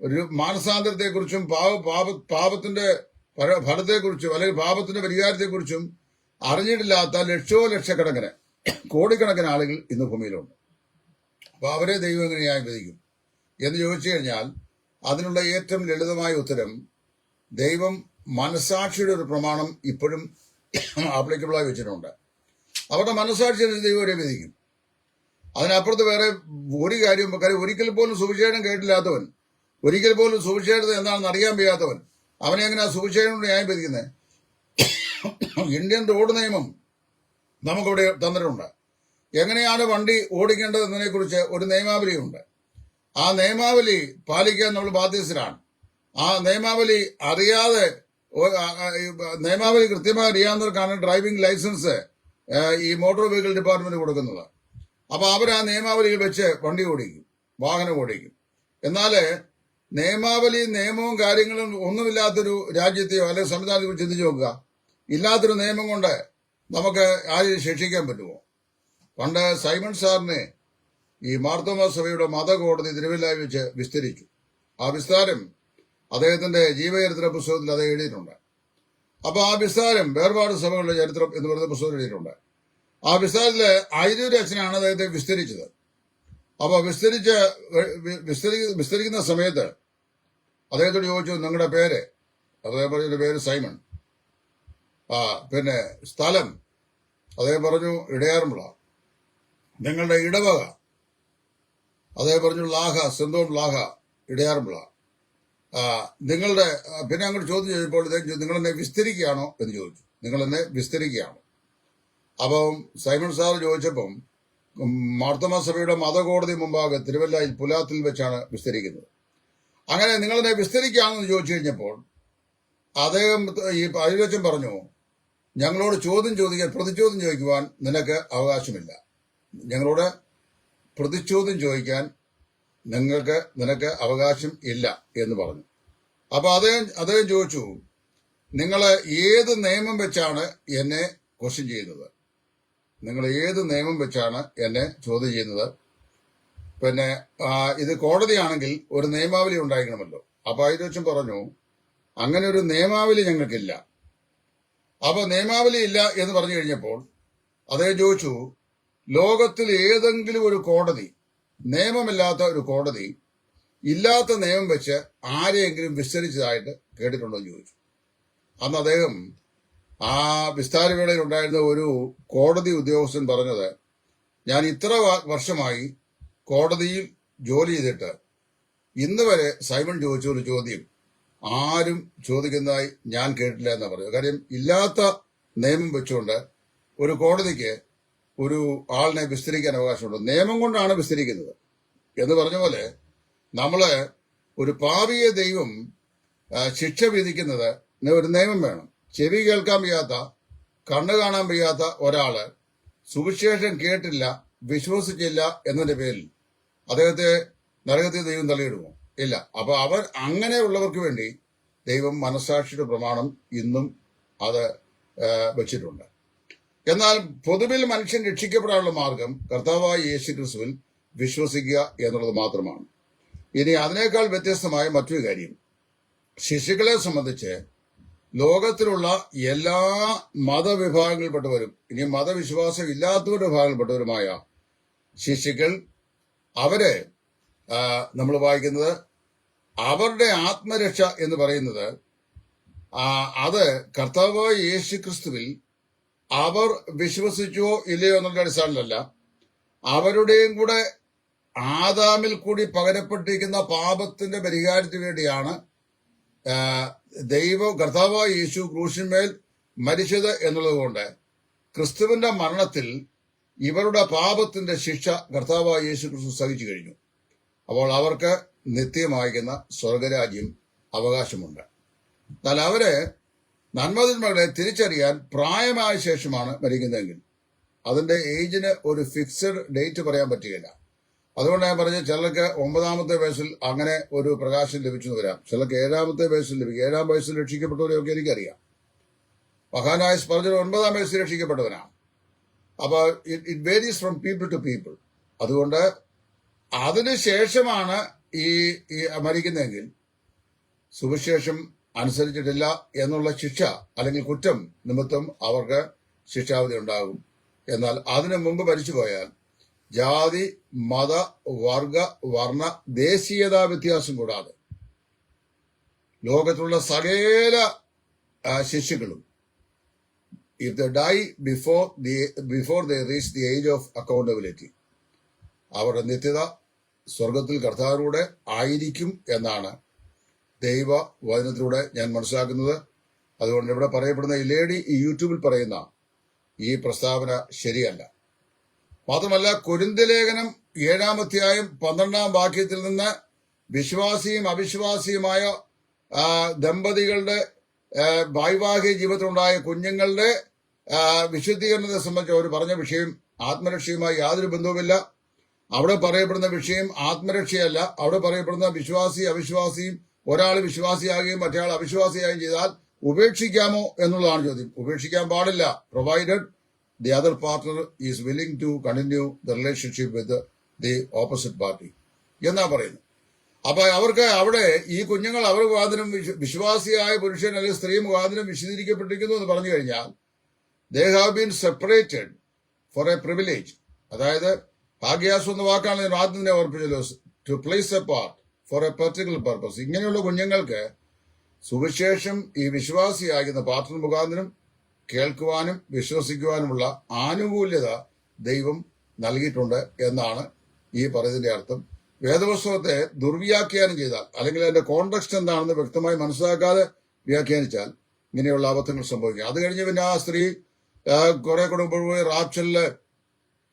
ഒരു മാനസാന്തരത്തെക്കുറിച്ചും പാപത്തിന്റെ ഫലത്തെക്കുറിച്ചും അല്ലെങ്കിൽ പാപത്തിന്റെ പരിഹാരത്തെക്കുറിച്ചും അറിഞ്ഞിട്ടില്ലാത്ത ലക്ഷക്കണക്കിന് കോടിക്കണക്കിന് ആളുകൾ ഇന്ന് ഭൂമിയിലുണ്ട്. അപ്പൊ അവരെ ദൈവം എങ്ങനെയായി വിധിക്കും എന്ന് ചോദിച്ചു കഴിഞ്ഞാൽ അതിനുള്ള ഏറ്റവും ലളിതമായ ഉത്തരം, ദൈവം മനസാക്ഷിയുടെ ഒരു പ്രമാണം ഇപ്പോഴും ആപ്ലിക്കബിളായി വെച്ചിട്ടുണ്ട്. അവരുടെ മനസാക്ഷി ദൈവം അവരെ വിധിക്കും. അതിനപ്പുറത്ത് വേറെ ഒരു കാര്യം, ഒരിക്കൽ പോലും സുവിശേഷം കേട്ടില്ലാത്തവൻ, ഒരിക്കൽ പോലും സുവിശേഷത എന്താണെന്ന് അറിയാൻ വയ്യാത്തവൻ, അവനെ എങ്ങനെയാ സുവിശേഷം ന്യായം വിധിക്കുന്നത്? ഇന്ത്യൻ റോഡ് നിയമം നമുക്കിവിടെ തന്നിട്ടുണ്ട്. എങ്ങനെയാണ് വണ്ടി ഓടിക്കേണ്ടത് എന്നതിനെ കുറിച്ച് ഒരു നിയമാവലിയുണ്ട്. ആ നിയമാവലി പാലിക്കാൻ നമ്മൾ ബാധ്യസ്ഥരാണ്. ആ നിയമാവലി അറിയാതെ, നിയമാവലി കൃത്യമായി അറിയാവുന്നവർക്കാണ് ഡ്രൈവിംഗ് ലൈസൻസ് ഈ മോട്ടോർ വെഹിക്കിൾ ഡിപ്പാർട്ട്മെന്റ് കൊടുക്കുന്നത്. അപ്പൊ അവർ ആ നിയമാവലികൾ വെച്ച് വണ്ടി ഓടിക്കും, വാഹനം ഓടിക്കും. എന്നാല് നിയമവും കാര്യങ്ങളും ഒന്നുമില്ലാത്തൊരു രാജ്യത്തെയോ അല്ലെങ്കിൽ സംവിധാനത്തെയോ ചിന്തിച്ചു നോക്കുക. ഇല്ലാത്തൊരു നിയമം കൊണ്ട് നമുക്ക് ആരെയും ശിക്ഷിക്കാൻ പറ്റുമോ? പണ്ട് സൈമൺ സാറിനെ ഈ മാർത്തോമാ സഭയുടെ മതകോടതി തിരുവല്ലായി വെച്ച് വിസ്തരിച്ചു. ആ വിസ്താരം അദ്ദേഹത്തിന്റെ ജീവചരിത്ര പുസ്തകത്തിൽ അത് എഴുതിയിട്ടുണ്ട്. അപ്പൊ ആ വിസ്താരം വേർപാട് സഭകളുടെ ചരിത്രം എന്ന് പറയുന്ന പുസ്തകം എഴുതിയിട്ടുണ്ട്. ആ വിസ്താരത്തില് ഐരൂര് അച്ഛനാണ് അദ്ദേഹത്തെ വിസ്തരിച്ചത്. അപ്പൊ വിസ്തരിക്കുന്ന സമയത്ത് അദ്ദേഹത്തോട് ചോദിച്ചു, നിങ്ങളുടെ പേര്? അദ്ദേഹം പറഞ്ഞ പേര് സൈമൺ. പിന്നെ സ്ഥലം? അദ്ദേഹം പറഞ്ഞു ഇടയാറുമുള. നിങ്ങളുടെ ഇടവക? അദ്ദേഹം പറഞ്ഞു ലാഹ, സെന്തോൺ ലാഹ, ഇടയാറുമുള. നിങ്ങളുടെ പിന്നെ അങ്ങോട്ട് ചോദ്യം ചോദിച്ചപ്പോൾ നിങ്ങളെന്നെ വിസ്തരിക്കുകയാണോ എന്ന് ചോദിച്ചു. നിങ്ങളെന്നെ വിസ്തരിക്കുകയാണോ? അപ്പം സൈമൺ സാർ ചോദിച്ചപ്പം മാർത്തോമാ സഭയുടെ മതകോടതി മുമ്പാകെ തിരുവല്ലയിൽ പുലാത്തിൽ വെച്ചാണ് വിസ്തരിക്കുന്നത്. അങ്ങനെ നിങ്ങളെന്നെ വിസ്തരിക്കുകയാണെന്ന് ചോദിച്ചു കഴിഞ്ഞപ്പോൾ അദ്ദേഹം ഈ അരിവച്ചൻ പറഞ്ഞു, ഞങ്ങളോട് പ്രതിചോദ്യം ചോദിക്കുവാൻ നിനക്ക് അവകാശമില്ല. ഞങ്ങളോട് പ്രതിചോദ്യം ചോദിക്കാൻ നിനക്ക് അവകാശം ഇല്ല എന്ന് പറഞ്ഞു. അപ്പൊ അദ്ദേഹം ചോദിച്ചു, നിങ്ങൾ ഏത് നിയമം വെച്ചാണ് എന്നെ ക്വസ്റ്റ്യൻ ചെയ്യുന്നത്? നിങ്ങൾ ഏത് നിയമം വെച്ചാണ് എന്നെ ചോദ്യം ചെയ്യുന്നത്? പിന്നെ ഇത് കോടതിയാണെങ്കിൽ ഒരു നിയമാവലി ഉണ്ടായിരിക്കണമല്ലോ. അപ്പൊ അതിലൊച്ചും പറഞ്ഞു, അങ്ങനെ ഒരു നിയമാവലി ഞങ്ങൾക്കില്ല. അപ്പൊ നിയമാവലി ഇല്ല എന്ന് പറഞ്ഞു കഴിഞ്ഞപ്പോൾ അദ്ദേഹം ചോദിച്ചു, ലോകത്തിൽ ഏതെങ്കിലും ഒരു കോടതി, നിയമമില്ലാത്ത ഒരു കോടതി, ഇല്ലാത്ത നിയമം വെച്ച് ആരെയെങ്കിലും വിസ്തരിച്ചതായിട്ട് കേട്ടിട്ടുണ്ടോ എന്ന് ചോദിച്ചു. അന്ന് അദ്ദേഹം ആ വിസ്താരവേളയിൽ ഉണ്ടായിരുന്ന ഒരു കോടതി ഉദ്യോഗസ്ഥൻ പറഞ്ഞത്, ഞാൻ ഇത്ര വർഷമായി കോടതിയിൽ ജോലി ചെയ്തിട്ട് ഇന്ന് വരെ സൈമൺ ചോദിച്ച ഒരു ചോദ്യം ആരും ചോദിക്കുന്നതായി ഞാൻ കേട്ടില്ല എന്നാ പറയുന്നത്. കാര്യം ഇല്ലാത്ത നിയമം വെച്ചുകൊണ്ട് ഒരു കോടതിക്ക് ഒരു ആളിനെ വിസ്തരിക്കാൻ അവകാശമുണ്ട്. നിയമം കൊണ്ടാണ് വിസ്തരിക്കുന്നത് എന്ന് പറഞ്ഞ പോലെ നമ്മള് ഒരു പാപിയെ ദൈവം ശിക്ഷ വിധിക്കുന്നത് ഒരു നിയമം വേണം. ചെവി കേൾക്കാൻ വയ്യാത്ത, കണ്ണു കാണാൻ വയ്യാത്ത ഒരാള് സുവിശേഷം കേട്ടില്ല, വിശ്വസിച്ചില്ല എന്നതിന്റെ പേരിൽ അദ്ദേഹത്തെ നരകത്തിൽ ദൈവം തള്ളിയിടുമോ? ഇല്ല. അപ്പൊ അങ്ങനെയുള്ളവർക്ക് വേണ്ടി ദൈവം മനസ്സാക്ഷിയുടെ പ്രമാണം ഇന്നും അത് വെച്ചിട്ടുണ്ട്. എന്നാൽ പൊതുവിൽ മനുഷ്യൻ രക്ഷിക്കപ്പെടാനുള്ള മാർഗം കർത്താവായ യേശു ക്രിസ്തുവിൽ വിശ്വസിക്കുക എന്നുള്ളത് മാത്രമാണ്. ഇനി അതിനേക്കാൾ വ്യത്യസ്തമായ മറ്റൊരു കാര്യം, ശിശുക്കളെ സംബന്ധിച്ച് ലോകത്തിലുള്ള എല്ലാ മതവിഭാഗങ്ങളിൽപ്പെട്ടവരും ഇനി മതവിശ്വാസം ഇല്ലാത്തവരുടെ വിഭാഗങ്ങളിൽപ്പെട്ടവരുമായ ശിശുക്കൾ, അവരെ നമ്മൾ വായിക്കുന്നത് അവരുടെ ആത്മരക്ഷ എന്ന് പറയുന്നത് അത് കർത്താവായ യേശു ക്രിസ്തുവിൽ അവർ വിശ്വസിച്ചോ ഇല്ലയോ എന്നുള്ള അടിസ്ഥാനത്തിലല്ല, അവരുടെയും കൂടെ ആദാമിൽ കൂടി പകരപ്പെട്ടിരിക്കുന്ന പാപത്തിന്റെ പരിഹാരത്തിന് വേണ്ടിയാണ് കർത്താവായ യേശു ക്രൂശിന്മേൽ മരിച്ചത് എന്നുള്ളത് കൊണ്ട് ക്രിസ്തുവിന്റെ മരണത്തിൽ ഇവരുടെ പാപത്തിന്റെ ശിക്ഷ കർത്താവായ യേശു ക്രിസ്തു സഹിച്ചു കഴിഞ്ഞു. അപ്പോൾ അവർക്ക് നിത്യമായിരിക്കുന്ന സ്വർഗരാജ്യം അവകാശമുണ്ട്. എന്നാൽ അവര് നന്മതിന്മകളെ തിരിച്ചറിയാൻ പ്രായമായ ശേഷമാണ് മരിക്കുന്നതെങ്കിൽ അതിന്റെ ഏജിന് ഒരു ഫിക്സഡ് ഡേറ്റ് പറയാൻ പറ്റുകയില്ല. അതുകൊണ്ട് ഞാൻ പറഞ്ഞ ചിലർക്ക് 9ാമത്തെ വയസ്സിൽ അങ്ങനെ ഒരു പ്രകാശം ലഭിച്ചു വരാം, ചിലർക്ക് 7ാമത്തെ വയസ്സിൽ ലഭിക്കും. 7ാം വയസ്സിൽ രക്ഷിക്കപ്പെട്ടവരെയൊക്കെ എനിക്കറിയാം. മഹാനായ സ്പർജൻ 9ാം വയസ്സിൽ രക്ഷിക്കപ്പെട്ടവനാണ്. അപ്പൊ it varies from people to people. അതുകൊണ്ട് അതിനുശേഷമാണ് ഈ മരിക്കുന്നതെങ്കിൽ സുവിശേഷം അനുസരിച്ചിട്ടില്ല എന്നുള്ള ശിക്ഷ അല്ലെങ്കിൽ കുറ്റം നിമിത്തം അവർക്ക് ശിക്ഷാവിധി ഉണ്ടാകും. എന്നാൽ അതിനു മുമ്പ് മരിച്ചുപോയാൽ ജാതി, മത, വർഗ, വർണ്ണ, ദേശീയതാ വ്യത്യാസം കൂടാതെ ലോകത്തിലുള്ള സകല ശിശുക്കളും if they die before they reach the age of accountability, അവരുടെ നിത്യത സ്വർഗത്തിൽ കർത്താവിലൂടെ ആയിരിക്കും എന്നാണ് ദൈവ വചനത്തിലൂടെ ഞാൻ മനസ്സിലാക്കുന്നത്. അതുകൊണ്ട് ഇവിടെ പറയപ്പെടുന്ന ഈ ലേഡി ഈ യൂട്യൂബിൽ പറയുന്ന ഈ പ്രസ്താവന ശരിയല്ല. മാത്രമല്ല, കൊരിന്ത്യ ലേഖനം 7-ാം അധ്യായം 12-ാം വാക്യത്തിൽ നിന്ന് വിശ്വാസിയും അവിശ്വാസിയുമായ ദമ്പതികളുടെ വൈവാഹിക ജീവിതത്തിലുണ്ടായ കുഞ്ഞുങ്ങളുടെ വിശുദ്ധീകരണത്തെ സംബന്ധിച്ച് അവർ പറഞ്ഞ വിഷയം ആത്മരക്ഷയുമായി യാതൊരു ബന്ധവുമില്ല. അവിടെ പറയപ്പെടുന്ന വിഷയം ആത്മരക്ഷയല്ല. അവിടെ പറയപ്പെടുന്ന വിശ്വാസി അവിശ്വാസിയും ഒരാൾ വിശ്വാസിയാകുകയും മറ്റേയാൾ അവിശ്വാസിയാകുകയും ചെയ്താൽ ഉപേക്ഷിക്കാമോ എന്നുള്ളതാണ് ചോദ്യം. ഉപേക്ഷിക്കാൻ പാടില്ല, provided the other partner is willing to continue the relationship with the opposite party എന്നാ പറയുന്നത്. അപ്പൊ അവർക്ക് അവിടെ ഈ കുഞ്ഞുങ്ങൾ അവർ മുഖാന്തരം വിശ്വാസിയായ പുരുഷൻ അല്ലെങ്കിൽ സ്ത്രീ മുഖാന്തരം വിശദീകരിക്കപ്പെട്ടിരിക്കുന്നു എന്ന് പറഞ്ഞു കഴിഞ്ഞാൽ they have been separated for a privilege. അതായത് ഭാഗ്യാസ് എന്ന വാക്കാണ് ഞാൻ ആദ്യം തന്നെ ഓർപ്പിച്ചല്ലോ, to place apart for a particular purpose. ഇങ്ങനെയുള്ള കുഞ്ഞുങ്ങൾക്ക് സുവിശേഷം ഈ വിശ്വാസിയാകുന്ന പാർട്ണർ മുഖാന്തരം കേൾക്കുവാനും വിശ്വസിക്കുവാനുമുള്ള ആനുകൂല്യത ദൈവം നൽകിയിട്ടുണ്ട് എന്നാണ് ഈ പറയുന്നതിന്റെ അർത്ഥം. വേദപുസ്തകത്തെ ദുർവ്യാഖ്യാനം ചെയ്താൽ അല്ലെങ്കിൽ അതിന്റെ കോണ്ടെക്സ്റ്റ് എന്താണെന്ന് വ്യക്തമായി മനസ്സിലാക്കാതെ വ്യാഖ്യാനിച്ചാൽ ഇങ്ങനെയുള്ള അബദ്ധങ്ങൾ സംഭവിക്കും. അത് കഴിഞ്ഞ് പിന്നെ ആ സ്ത്രീ കുറെ കൂടെ പോയി റാപ്ചലില്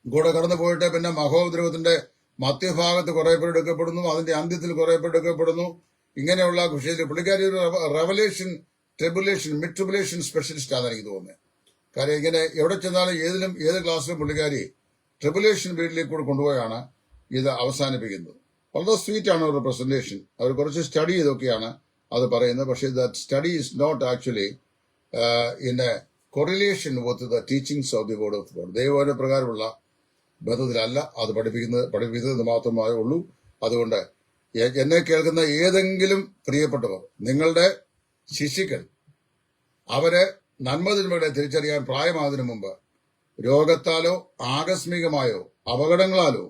കൂടെ കടന്നു പോയിട്ട് പിന്നെ മഹോദ്രവത്തിന്റെ മധ്യഭാഗത്ത് കുറെ പേർ എടുക്കപ്പെടുന്നു, അതിന്റെ അന്ത്യത്തിൽ കുറെ പേർ എടുക്കപ്പെടുന്നു. ഇങ്ങനെയുള്ള വിഷയത്തിൽ പുള്ളിക്കാരി ഒരു റെവലേഷൻ മിഡ് ട്രിബുലേഷൻ സ്പെഷ്യലിസ്റ്റ് ആണെന്ന് എനിക്ക് തോന്നുന്നത്. കാര്യം ഇങ്ങനെ എവിടെ ചെന്നാലും ഏത് ക്ലാസ്സിലും പുള്ളിക്കാരി ട്രിബുലേഷൻ പീരീഡിലേക്ക് കൂടെ കൊണ്ടുപോയാണ് ഇത് അവസാനിപ്പിക്കുന്നത്. വളരെ സ്വീറ്റ് ആണ് അവരുടെ പ്രസന്റേഷൻ. അവർ കുറച്ച് സ്റ്റഡി ചെയ്തൊക്കെയാണ് അത് പറയുന്നത്. പക്ഷേ that study is not actually in a correlation with the teachings of the word of God. ദൈവവചന പ്രകാരമുള്ള ബന്ധത്തിലല്ല അത് പഠിപ്പിക്കുന്നത് മാത്രമേ ഉള്ളൂ. അതുകൊണ്ട് എന്നെ കേൾക്കുന്ന ഏതെങ്കിലും പ്രിയപ്പെട്ടവർ, നിങ്ങളുടെ ശിശുക്കൾ, അവരെ നന്മതിന്മകളെ തിരിച്ചറിയാൻ പ്രായമാകുന്നതിന് മുമ്പ് രോഗത്താലോ ആകസ്മികമായോ അപകടങ്ങളാലോ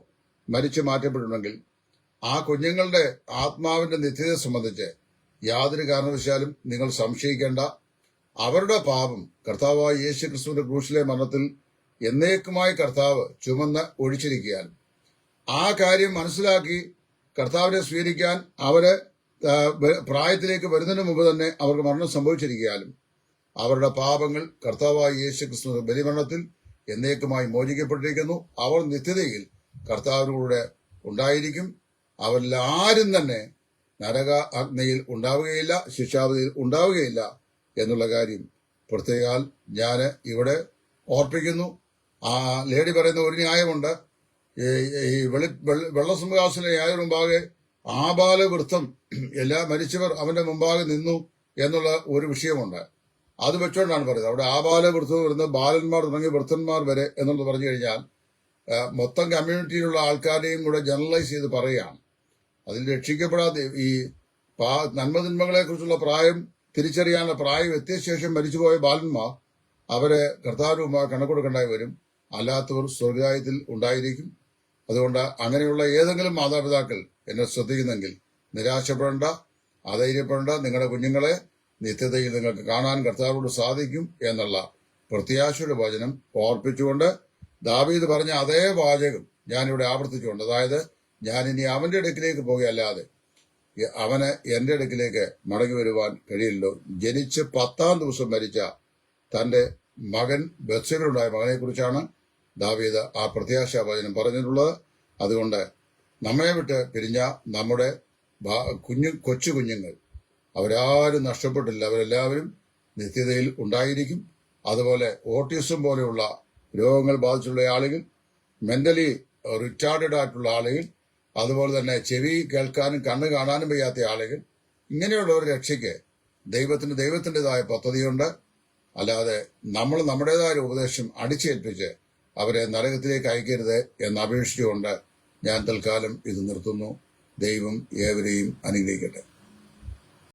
മരിച്ചു മാറ്റപ്പെട്ടിട്ടുണ്ടെങ്കിൽ ആ കുഞ്ഞുങ്ങളുടെ ആത്മാവിന്റെ നിത്യതയെ സംബന്ധിച്ച് യാതൊരു കാരണവശാലും നിങ്ങൾ സംശയിക്കേണ്ട. അവരുടെ പാപം കർത്താവായ യേശു ക്രിസ്തുവിന്റെ ക്രൂശിലെ മരണത്തിൽ എന്നേക്കുമായി കർത്താവ് ചുമന്ന് ഒഴിച്ചിരിക്കുകയാലും ആ കാര്യം മനസ്സിലാക്കി കർത്താവിനെ സ്വീകരിക്കാൻ അവര് പ്രായത്തിലേക്ക് വരുന്നതിന് മുമ്പ് തന്നെ അവർക്ക് മരണം സംഭവിച്ചിരിക്കുകയാലും അവരുടെ പാപങ്ങൾ കർത്താവായ യേശു ക്രിസ്തുവിന്റെ ബലിമരണത്തിൽ എന്നേക്കുമായി മോചിക്കപ്പെട്ടിരിക്കുന്നു. അവർ നിത്യതയിൽ കർത്താവിനൂടെ ഉണ്ടായിരിക്കും. അവരിൽ ആരും തന്നെ നരക അഗ്നിയിൽ ഉണ്ടാവുകയില്ല, ശിക്ഷാവിധിയിൽ ഉണ്ടാവുകയില്ല എന്നുള്ള കാര്യം പ്രത്യേകാൽ ഞാൻ ഇവിടെ ഓർപ്പിക്കുന്നു. ആ ലേഡി പറയുന്ന ഒരു ന്യായമുണ്ട്. ഈ വെള്ളസിംഹാസന ന്യായ മുമ്പാകെ ആബാലവൃത്തം എല്ലാ മരിച്ചവർ അവന്റെ മുമ്പാകെ നിന്നു എന്നുള്ള ഒരു വിഷയമുണ്ട്. അത് വെച്ചുകൊണ്ടാണ് പറയുന്നത്. അവിടെ ആബാലവൃത്തം വരുന്ന ബാലന്മാർ തുടങ്ങി വൃത്തന്മാർ വരെ എന്നുള്ളത് പറഞ്ഞു കഴിഞ്ഞാൽ മൊത്തം കമ്മ്യൂണിറ്റിയിലുള്ള ആൾക്കാരെയും കൂടെ ജനറലൈസ് ചെയ്ത് പറയുകയാണ്. അതിൽ രക്ഷിക്കപ്പെടാതെ ഈ നന്മതിന്മകളെ കുറിച്ചുള്ള പ്രായം തിരിച്ചറിയാനുള്ള പ്രായം എത്തിയ ശേഷം മരിച്ചുപോയ ബാലന്മാർ അവരെ കർത്താവിനുമായി കണക്കൊടുക്കേണ്ടായി വരും. അല്ലാത്തവർ സ്വർഗായത്തിൽ ഉണ്ടായിരിക്കും. അതുകൊണ്ട് അങ്ങനെയുള്ള ഏതെങ്കിലും മാതാപിതാക്കൾ എന്നെ ശ്രദ്ധിക്കുന്നെങ്കിൽ നിരാശപ്പെടേണ്ട, അധൈര്യപ്പെടേണ്ട. നിങ്ങളുടെ കുഞ്ഞുങ്ങളെ നിത്യതയിൽ നിങ്ങൾക്ക് കാണാൻ കർത്താവിനോട് സാധിക്കും എന്നുള്ള പ്രത്യാശയുടെ വചനം ഓർപ്പിച്ചുകൊണ്ട് ദാവീദ് പറഞ്ഞ അതേ വാചകം ഞാനിവിടെ ആവർത്തിച്ചുകൊണ്ട്, അതായത് ഞാൻ ഇനി അവന്റെ അടുക്കിലേക്ക് പോകുകയല്ലാതെ അവന് എന്റെ അടുക്കിലേക്ക് മടങ്ങി വരുവാൻ കഴിയില്ലല്ലോ. ജനിച്ച് 10-ാം ദിവസം മരിച്ച തന്റെ മകൻ ബത്ശേബയിലുണ്ടായ മകനെ കുറിച്ചാണ് ദാവീദ് ആ പ്രത്യാശാ വചനം പറഞ്ഞിട്ടുള്ളത്. അതുകൊണ്ട് നമ്മെ വിട്ട് പിരിഞ്ഞ നമ്മുടെ കൊച്ചു കുഞ്ഞുങ്ങൾ അവരാരും നഷ്ടപ്പെട്ടില്ല. അവരെല്ലാവരും നിത്യതയിൽ ഉണ്ടായിരിക്കും. അതുപോലെ ഓട്ടിസം പോലെയുള്ള രോഗങ്ങൾ ബാധിച്ചുള്ള ആളുകൾ, മെന്റലി റിറ്റാർഡഡ് ആയിട്ടുള്ള ആളുകൾ, അതുപോലെ തന്നെ ചെവി കേൾക്കാനും കണ്ണ് കാണാനും വയ്യാത്ത ആളുകൾ, ഇങ്ങനെയുള്ളവർ രക്ഷയ്ക്ക് ദൈവത്തിൻ്റെതായ പദ്ധതിയുണ്ട്. അല്ലാതെ നമ്മൾ നമ്മുടേതായ ഉപദേശം അടിച്ചേൽപ്പിച്ച് അവരെ നരകത്തിലേക്ക് അയക്കരുത് എന്ന് അപേക്ഷിച്ചുകൊണ്ട് ഞാൻ തൽക്കാലം ഇത് നിർത്തുന്നു. ദൈവം ഏവരെയും അനുഗ്രഹിക്കട്ടെ.